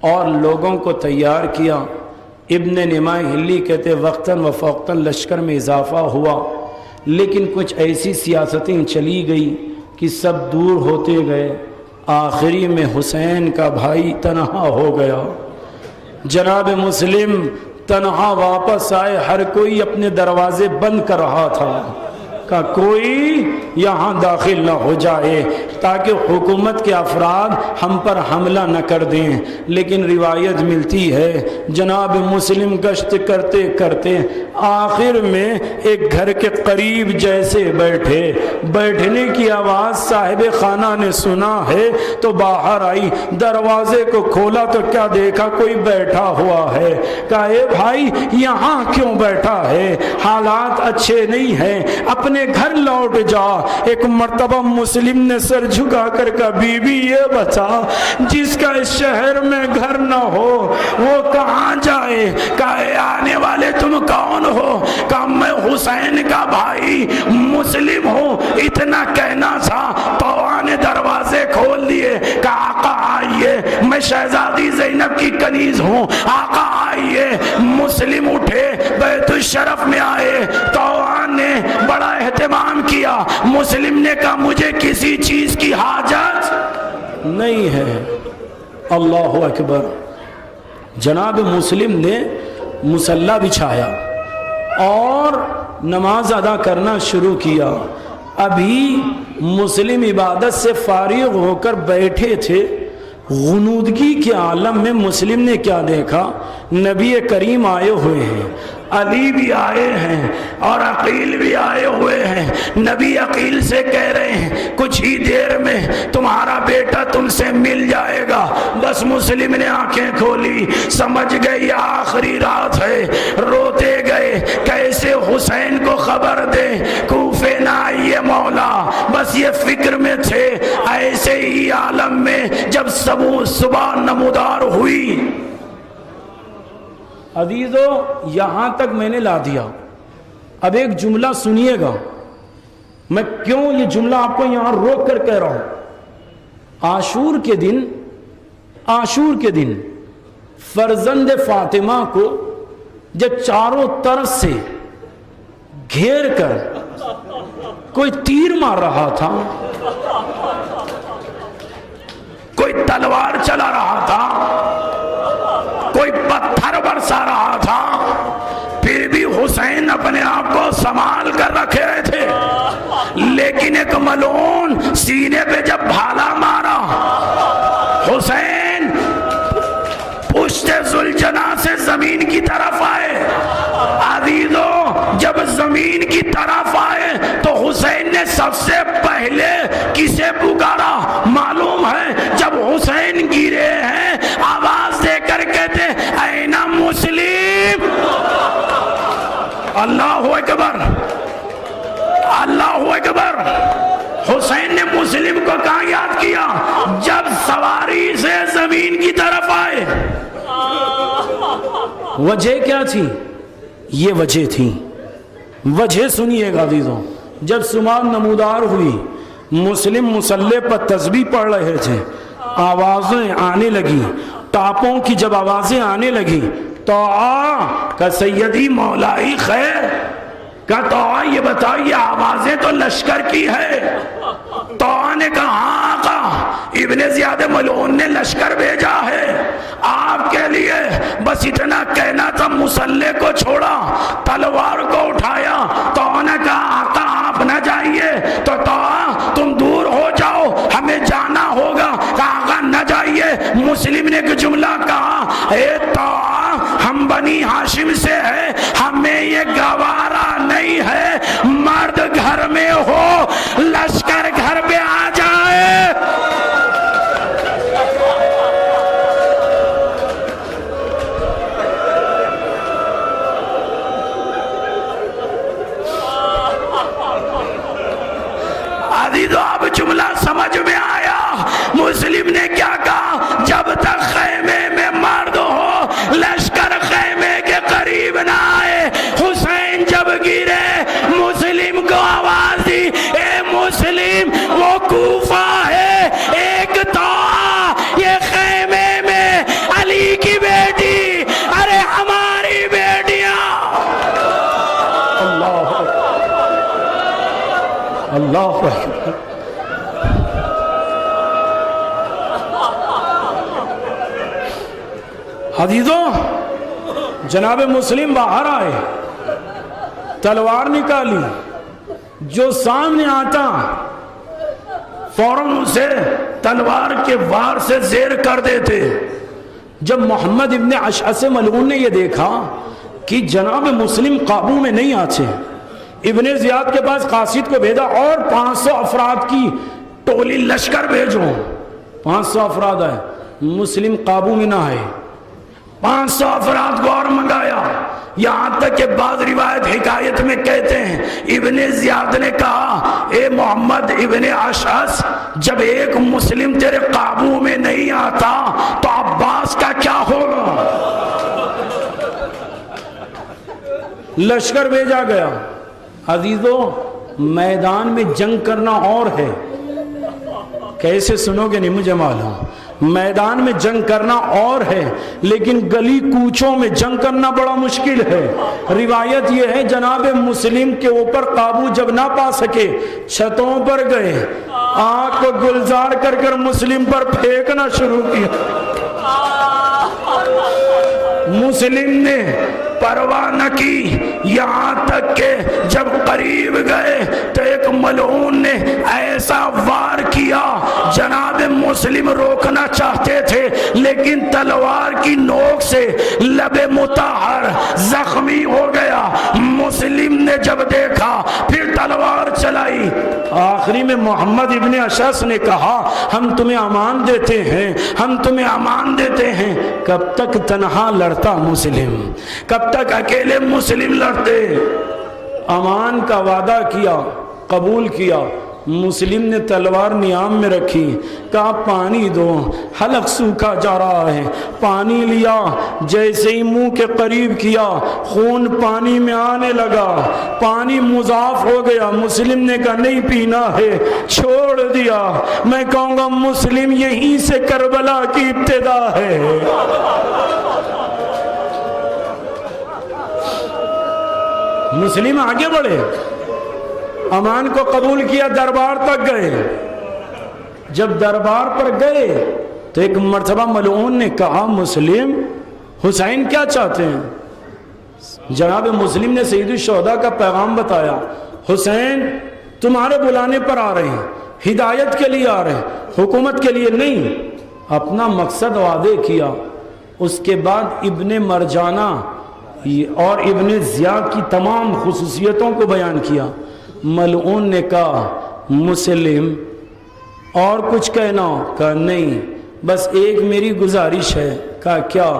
اور لوگوں کو تیار کیا۔ ابن نمائی ہلی کہتے وقتاً و فوقتاً لشکر میں اضافہ ہوا، لیکن کچھ ایسی سیاستیں چلی گئی کہ سب دور ہوتے گئے، آخری میں حسین کا بھائی تنہا ہو گیا۔ جناب مسلم تنہا واپس آئے، ہر کوئی اپنے دروازے بند کر رہا تھا کہ کوئی یہاں داخل نہ ہو جائے تاکہ حکومت کے افراد ہم پر حملہ نہ کر دیں۔ لیکن روایت ملتی ہے جناب مسلم گشت کرتے کرتے آخر میں ایک گھر کے قریب جیسے بیٹھنے کی آواز صاحب خانہ نے سنا ہے تو باہر آئی، دروازے کو کھولا تو کیا دیکھا، کوئی بیٹھا ہوا ہے۔ کہا اے بھائی یہاں کیوں بیٹھا ہے، حالات اچھے نہیں ہیں، اپنے گھر لوٹ جا۔ ایک مرتبہ مسلم نے سر جھکا کر کہا بی بی یہ بتا، جس کا اس شہر میں گھر نہ ہو وہ کہاں جائے؟ کہا آنے والے تم کون ہو؟ کہا میں حسین کا بھائی مسلم ہوں۔ اتنا کہنا تھا پوان نے دروازے کھول دیے۔ کہا آقا آئیے، میں شہزادی زینب کی کنیز ہوں، آقا آئیے۔ مسلم اٹھے، بیت الشرف میں آئے، توان نے بڑا اہتمام کیا۔ مسلم نے کہا مجھے کسی چیز کی حاجت نہیں ہے۔ اللہ اکبر۔ جناب مسلم نے مصلی بچھایا اور نماز ادا کرنا شروع کیا۔ ابھی مسلم عبادت سے فارغ ہو کر بیٹھے تھے، غنودگی کے عالم میں مسلم نے کیا دیکھا، نبی کریم آئے ہوئے ہیں، علی بھی آئے ہیں اور عقیل بھی آئے ہوئے ہیں۔ نبی عقیل سے کہہ رہے ہیں کچھ ہی دیر میں تمہارا بیٹا تم سے مل جائے گا۔ بس مسلم نے آنکھیں کھولی، سمجھ گئے یہ آخری رات ہے، روتے گئے کیسے حسین کو خبر دیں، کوفے نہ آئیے مولا، بس یہ فکر میں تھے۔ ایسے ہی عالم میں جب صبح نمودار ہوئی، عزیزو یہاں تک میں نے لا دیا۔ اب ایک جملہ سنیے گا، میں کیوں یہ جملہ آپ کو یہاں روک کر کہہ رہا ہوں۔ عاشور کے دن فرزند فاطمہ کو جب چاروں طرف سے گھیر کر کوئی تیر مار رہا تھا، کوئی تلوار چلا رہا تھا، کوئی پتھر برسا رہا تھا، پھر بھی حسین اپنے آپ کو سنبھال کر رکھے رہے تھے۔ لیکن ایک ملعون سینے پہ جب بھالا مارا، حسین پشت ذوالجناح سے زمین کی طرف آئے۔ عزیزو جب زمین کی طرف آئے تو حسین نے سب سے پہلے کسے پکارا معلوم ہے؟ جب حسین گرے ہیں آواز دے کر کہتے این مسلم۔ اللہ اکبر، اللہ اکبر۔ حسین نے مسلم کو کہاں یاد کیا؟ جب سواری سے زمین کی طرف آئے۔ وجہ کیا تھی؟ یہ وجہ تھی، وجہ سنیے گا عزیزوں۔ جب صبح نمودار ہوئی، مسلم مصلی پر تسبیح پڑھ رہے تھے، آوازیں آنے لگی ٹاپوں کی جب آوازیں آنے لگی تو کا سیدی مولائی خیر کا تو یہ بتاؤ یہ آوازیں تو لشکر کی ہے. تو نے کہا ہاں آقا ابن زیاد ملعون نے لشکر بھیجا ہے آپ کے لیے. بس اتنا کہنا تھا مسلح کو چھوڑا تلوار کو اٹھایا. تو نے کہا آقا آپ نہ جائیے تو تم دور ہو جاؤ ہمیں جانا ہوگا. کہا آقا نہ جائیے. مسلم نے ایک جملہ کہا اے تو ہم بنی ہاشم سے ہے ہمیں یہ گوارا نہیں ہے. مرد گھر میں ہو لشکر گھر پہ آ جائے. عزیزو اب جملہ سمجھ میں آیا. مسلم نے کیا کہا جب تک خیمے میں مرد ہو لشکر خیمے کے قریب نہ آئے. حسین جب گرے مسلم کو آواز دی اے مسلم وہ کوفہ ہے ایک تو یہ خیمے میں علی کی بیٹی ارے ہماری بیٹیاں. اللہ اللہ عزیزوں جناب مسلم باہر آئے تلوار نکالی. جو سامنے آتا فوراً اسے تلوار کے وار سے زیر کر دیتے. جب محمد ابن اشعث ملعون نے یہ دیکھا کہ جناب مسلم قابو میں نہیں آتے ابن زیاد کے پاس قاصد کو بھیجا اور 500 افراد کی ٹولی لشکر بھیجو. 500 افراد آئے مسلم قابو میں نہ آئے. 500 افراد کو اور منگایا. یہاں تک کہ بعض روایت حکایت میں کہتے ہیں ابن زیاد نے کہا اے محمد ابن اشعث جب ایک مسلم تیرے قابو میں نہیں آتا تو عباس کا کیا ہوگا. لشکر بھیجا گیا. عزیزو میدان میں جنگ کرنا اور ہے. کیسے سنو گے نہیں مجھے معلوم. میدان میں جنگ کرنا اور ہے لیکن گلی کوچوں میں جنگ کرنا بڑا مشکل ہے. روایت یہ ہے جناب مسلم کے اوپر قابو جب نہ پا سکے چھتوں پر گئے آگ کو گلزار کر کر مسلم پر پھینکنا شروع کیا. مسلم نے پرواہ نہ کی یہاں تک کہ جب قریب گئے تو ایک ملعون نے ایسا وار کیا. جناب مسلم روکنا چاہتے تھے لیکن تلوار کی نوک سے لب مطہر زخمی ہو گیا. مسلم نے جب دیکھا پھر تلوار چلائی. آخری میں محمد ابن اشعث نے کہا ہم تمہیں امان دیتے ہیں ہم تمہیں امان دیتے ہیں. کب تک تنہا لڑتا مسلم کب تک اکیلے مسلم لڑتے. امان کا وعدہ کیا قبول کیا. مسلم نے تلوار نیام میں رکھی کہا پانی دو حلق سوکھا جا رہا ہے. پانی لیا جیسے ہی منہ کے قریب کیا خون پانی میں آنے لگا. پانی مضاف ہو گیا. مسلم نے کہا نہیں پینا ہے چھوڑ دیا. میں کہوں گا مسلم یہیں سے کربلا کی ابتدا ہے. مسلم آگے بڑھے امان کو قبول کیا. دربار تک گئے. جب دربار پر گئے تو ایک مرتبہ ملعون نے کہا مسلم حسین کیا چاہتے ہیں. جناب مسلم نے سید الشہداء کا پیغام بتایا. حسین تمہارے بلانے پر آ رہے ہیں ہدایت کے لیے آ رہے ہیں حکومت کے لیے نہیں. اپنا مقصد واضح کیا. اس کے بعد ابن مرجانہ اور ابن زیاد کی تمام خصوصیتوں کو بیان کیا. ملعون نے کہا مسلم اور کچھ کہنا ہو. کہا نہیں بس ایک میری گزارش ہے. کہا کیا.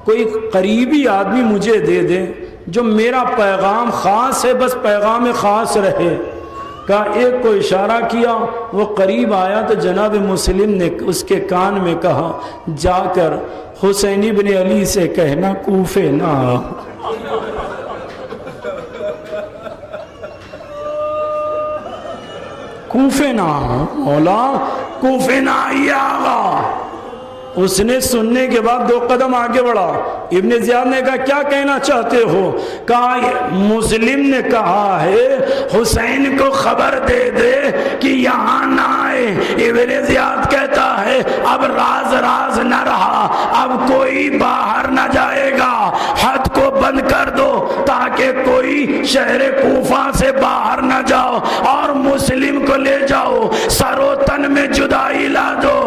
کوئی قریبی آدمی مجھے دے دے جو میرا پیغام خاص ہے بس پیغام خاص رہے. کہا ایک کو اشارہ کیا وہ قریب آیا تو جناب مسلم نے اس کے کان میں کہا جا کر حسین بن علی سے کہنا کوفے نہ. کوفے نہ مولا کوفے نہ آئیے آغا. اس نے سننے کے بعد 2 قدم آگے بڑھا. ابن زیاد نے کہا کیا کہنا چاہتے ہو؟ کہا مسلم نے کہا ہے حسین کو خبر دے دے کہ یہاں نہ آئے. ابن زیاد کہتا ہے اب راز راز نہ رہا، اب کوئی باہر نہ جائے گا، حد کو بند کر دو تاکہ کوئی شہر کوفہ سے باہر نہ جاؤ، اور مسلم کو لے جاؤ، سر و تن میں جدائی لا دو.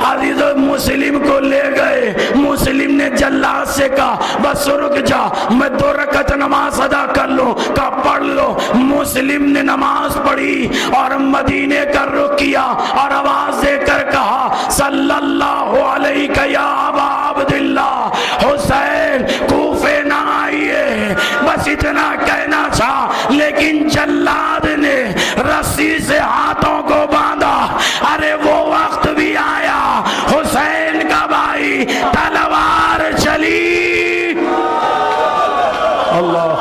عزیزو مسلم کو لے گئے. مسلم نے جلاد سے کہا بس رک جا، میں 2 رکعت نماز ادا کر لوں. کہا پڑھ لو. مسلم نے نماز پڑھی اور مدینے کا رخ کیا اور آواز دے کر کہا صلی اللہ علیہ یا ابا عبداللہ، حسین کوفے نہ آئیے. بس اتنا کہنا تھا، لیکن جلاد نے رسی سے ہاتھوں کو باندھا. ارے وہ وقت بھی آیا، حسین کا بھائی تلوار چلی. اللہ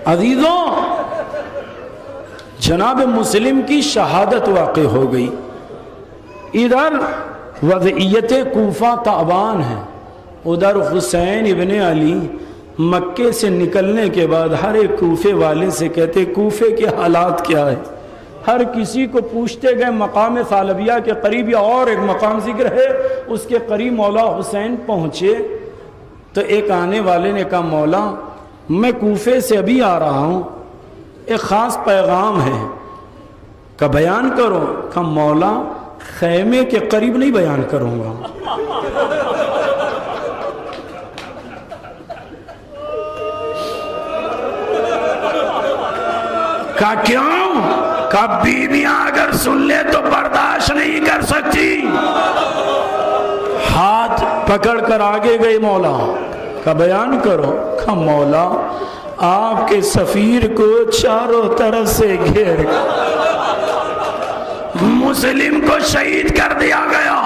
عزیزوں، جناب مسلم کی شہادت واقع ہو گئی. ادھر وضعیت کوفہ تعبان ہے، ادھر حسین ابن علی مکے سے نکلنے کے بعد ہر ایک کوفے والے سے کہتے کوفے کے حالات کیا ہے. ہر کسی کو پوچھتے گئے. مقام ثعلبیہ کے قریب یا اور ایک مقام ذکر ہے، اس کے قریب مولا حسین پہنچے تو ایک آنے والے نے کہا مولا میں کوفے سے ابھی آ رہا ہوں، ایک خاص پیغام ہے. کہ بیان کرو. کہ مولا خیمے کے قریب نہیں بیان کروں گا. کہا کیوں؟ کہا بیویاں اگر سن لے تو برداشت نہیں کر سکتی. ہاتھ پکڑ کر آگے گئے مولا. کا بیان کرو. کہ مولا آپ کے سفیر کو چاروں طرف سے گھیر مسلم کو شہید کر دیا گیا.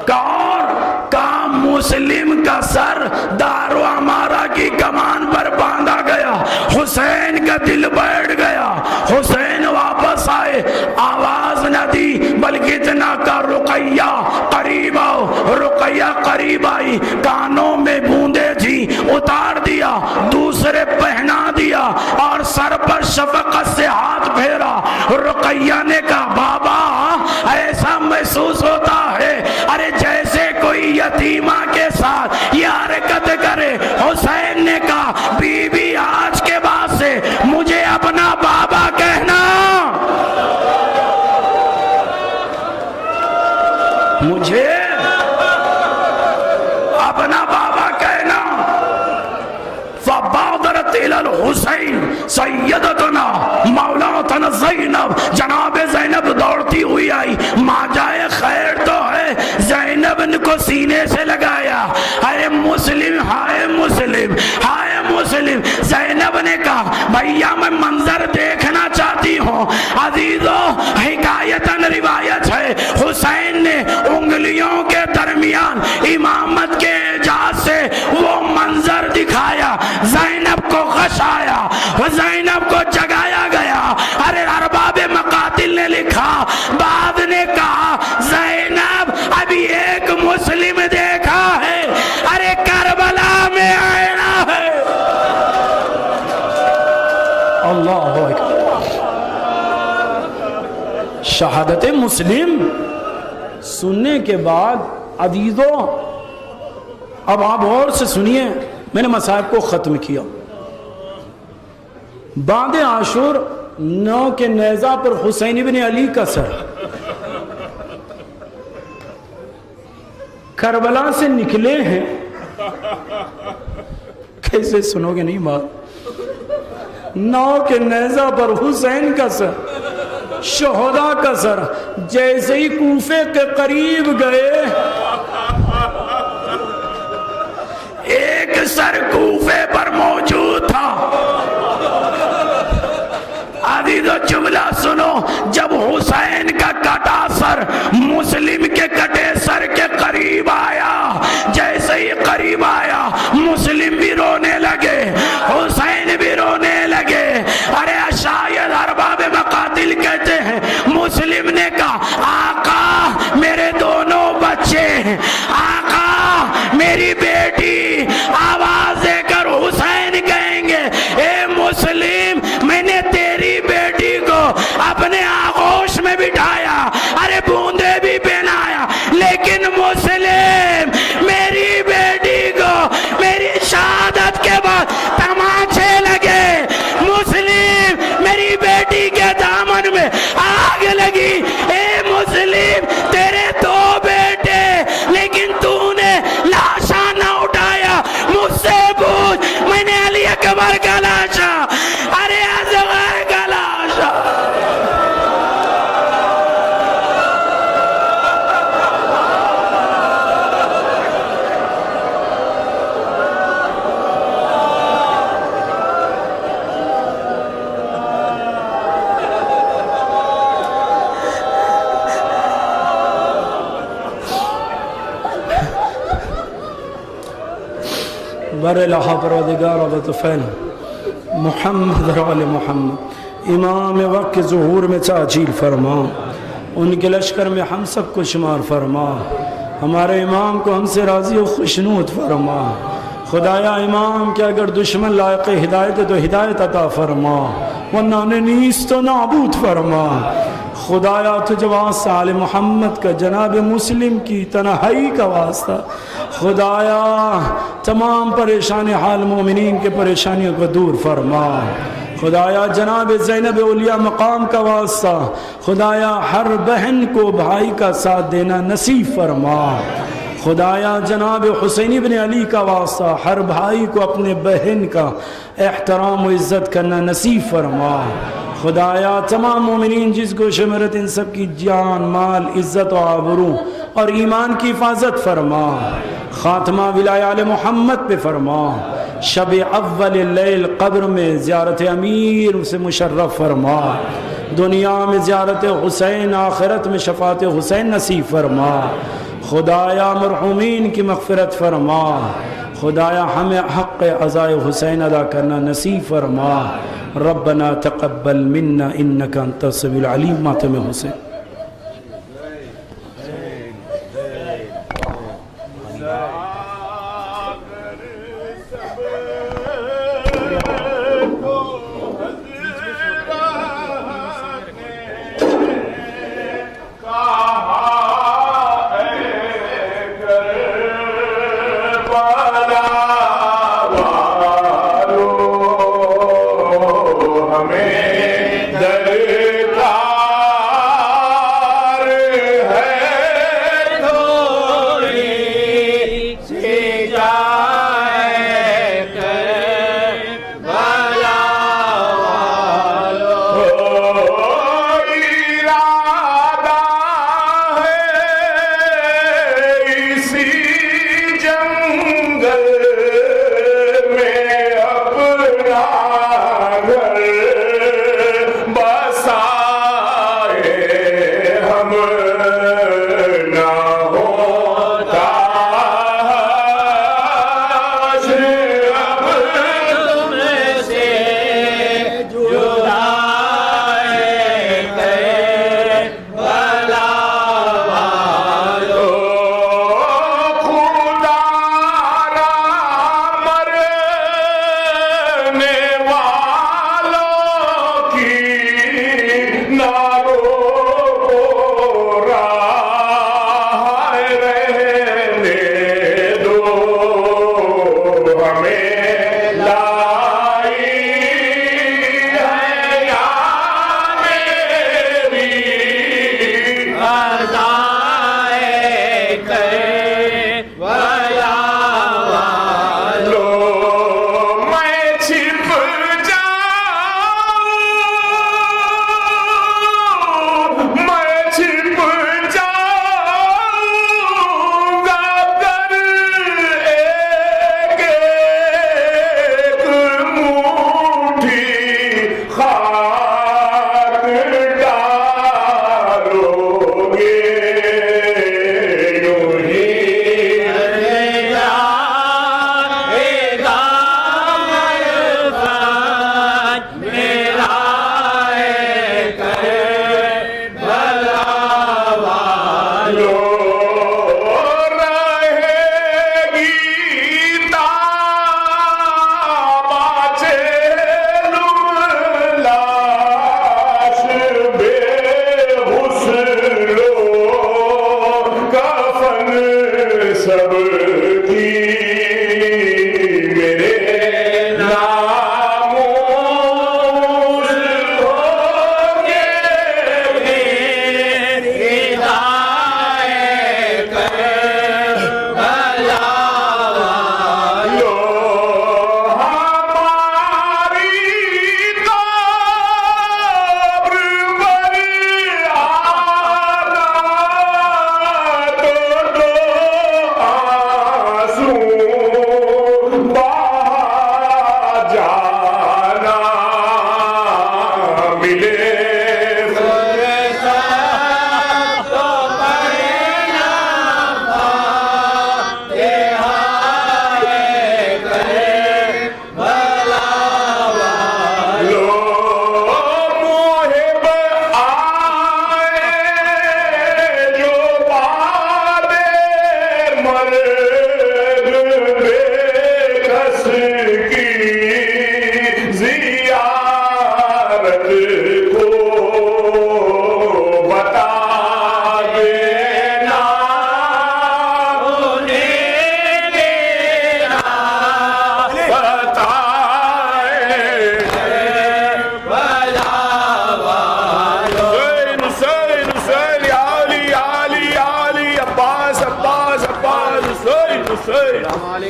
کہا مسلم کا سر دارو امارہ کی کمان پر باندھا گیا. حسین کا دل بیٹھ گیا. حسین واپس آئے، آواز نہ دی بلکہ اتنا کا رقیہ قریب آؤ. رقیہ قریب آئی، کانوں میں بوندے تھی، اتار دیا، دوسرے پہنا دیا اور سر پر شفقت سے ہاتھ پھیرا. رقیہ نے کہا بابا ایسا محسوس ہوتا ہے ارے جیسے کوئی یتیمہ کے ساتھ یہ حرکت کرے. حسین نے کہا بی بی آج کے بعد سے مجھے اپنا بابا کہنا. مجھے اپنا بابا کہنا. فبادرت الى الحسین سیدتنا مولاتنا زینب. جناب زینب دوڑتی ہوئی آئی. ماں جائے خیر تو ہے. زینب کو سینے سے لگایا. ارے مسلم ہائے مسلم ہائے مسلم. زینب نے کہا بھیا میں منظر دیکھنا چاہتی ہوں. عزیزو حکایتاً روایت ہے حسین نے انگلیوں کے درمیان امامت کے اعجاز سے وہ منظر دکھایا. زینب کو غش آیا، زینب کو جگایا گیا. ارے ارباب مقاتل نے لکھا، بعد نے کہا زینب ابھی ایک مسلم دیکھا ہے. ارے کربلا میں آئنا ہے. اللہ اکبر. شہادت مسلم سننے کے بعد عزیزو اب آپ غور سے سنیے. میں نے مصائب کو ختم کیا. باندھ عاشور 9 کے نیزہ پر حسین ابن علی کا سر کربلا سے نکلے ہیں. کیسے سنو گے نہیں بات. 9 کے نیزہ پر حسین کا سر، شہداء کا سر. جیسے ہی کوفے کے قریب گئے ایک سر کوفے پر موجود تھا. عزیزو جملہ سنو. جب حسین کا کٹا سر مسلم کے کٹے سر کے قریب آیا، جیسے ہی قریب آیا مسلم بھی رونے لگے، حسین بھی رونے لگے. ارے شاید ارباب مقاتل کہتے ہیں مسلم نے کہا بر لہا پروردگار و طفیل محمد رول محمد امام وقت کے ظہور میں تاجیل فرما، ان کے لشکر میں ہم سب کو شمار فرما، ہمارے امام کو ہم سے راضی و خوشنود فرما، خدایا امام کے اگر دشمن لائق ہدایت تو ہدایت عطا فرما، ورنہ انہیں نیست و نابود فرما، خدایا تجھ واسطہ آل محمد کا جناب مسلم کی تنہائی کا واسطہ، خدایا تمام پریشان حال مومنین کے پریشانیوں کو دور فرما، خدایا جناب زینب اولیاء مقام کا واسطہ، خدایا ہر بہن کو بھائی کا ساتھ دینا نصیب فرما، خدایا جناب حسین بن علی کا واسطہ ہر بھائی کو اپنے بہن کا احترام و عزت کرنا نصیب فرما، خدایا تمام مومنین جس کو شمرت ان سب کی جان مال عزت و آبرو اور ایمان کی حفاظت فرما، خاتمہ ولایہ آل محمد پہ فرما، شب اول لیل قبر میں زیارت امیر سے مشرف فرما، دنیا میں زیارت حسین آخرت میں شفاعت حسین نصیب فرما، خدایا مرحومین کی مغفرت فرما، خدایا ہمیں حق عزائے حسین ادا کرنا نصیب فرما، ربنا تقبل منا انک انت السمیع العلیم ماتم حسین۔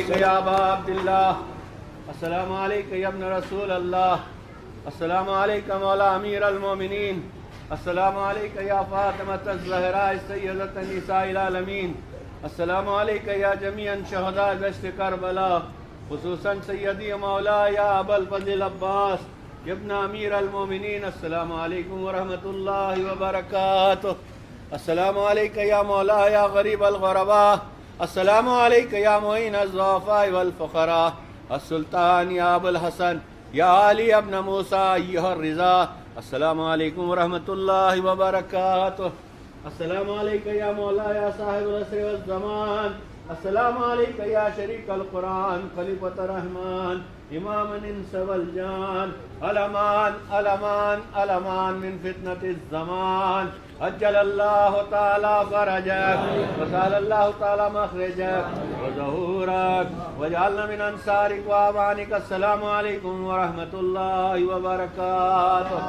عليك يا أبا عبد الله. السلام عليك يا ابن رسول الله. السلام عليك مولا أمير المؤمنين. السلام عليك يا فاطمة الزهراء سيدة نساء العالمين. السلام عليك يا جميع شهداء دشت كربلاء، خصوصا سيدي مولاي يا أبا الفضل عباس يا ابن أمير المؤمنين. السلام عليكم ورحمة الله وبركاته. السلام عليك يا مولاي يا غريب الغرباء. السلام عليك يا معين الضعفاء والفقراء. السلطان يا أبو الحسن يا علي ابن موسى أيها الرضا. السلام عليكم ورحمة الله وبركاته. السلام عليك يا مولاي يا صاحب العصر والزمان. السلام عليك يا شريك القرآن خليفة الرحمن إمام الإنس والجان. الأمان الأمان الأمان من فتنة الزمان. أجل الله تعالى فرجك وسهل الله تعالى مخرجك وظهورك وجعلنا من أنصارك وأعوانك. السلام عليكم ورحمة الله وبركاته.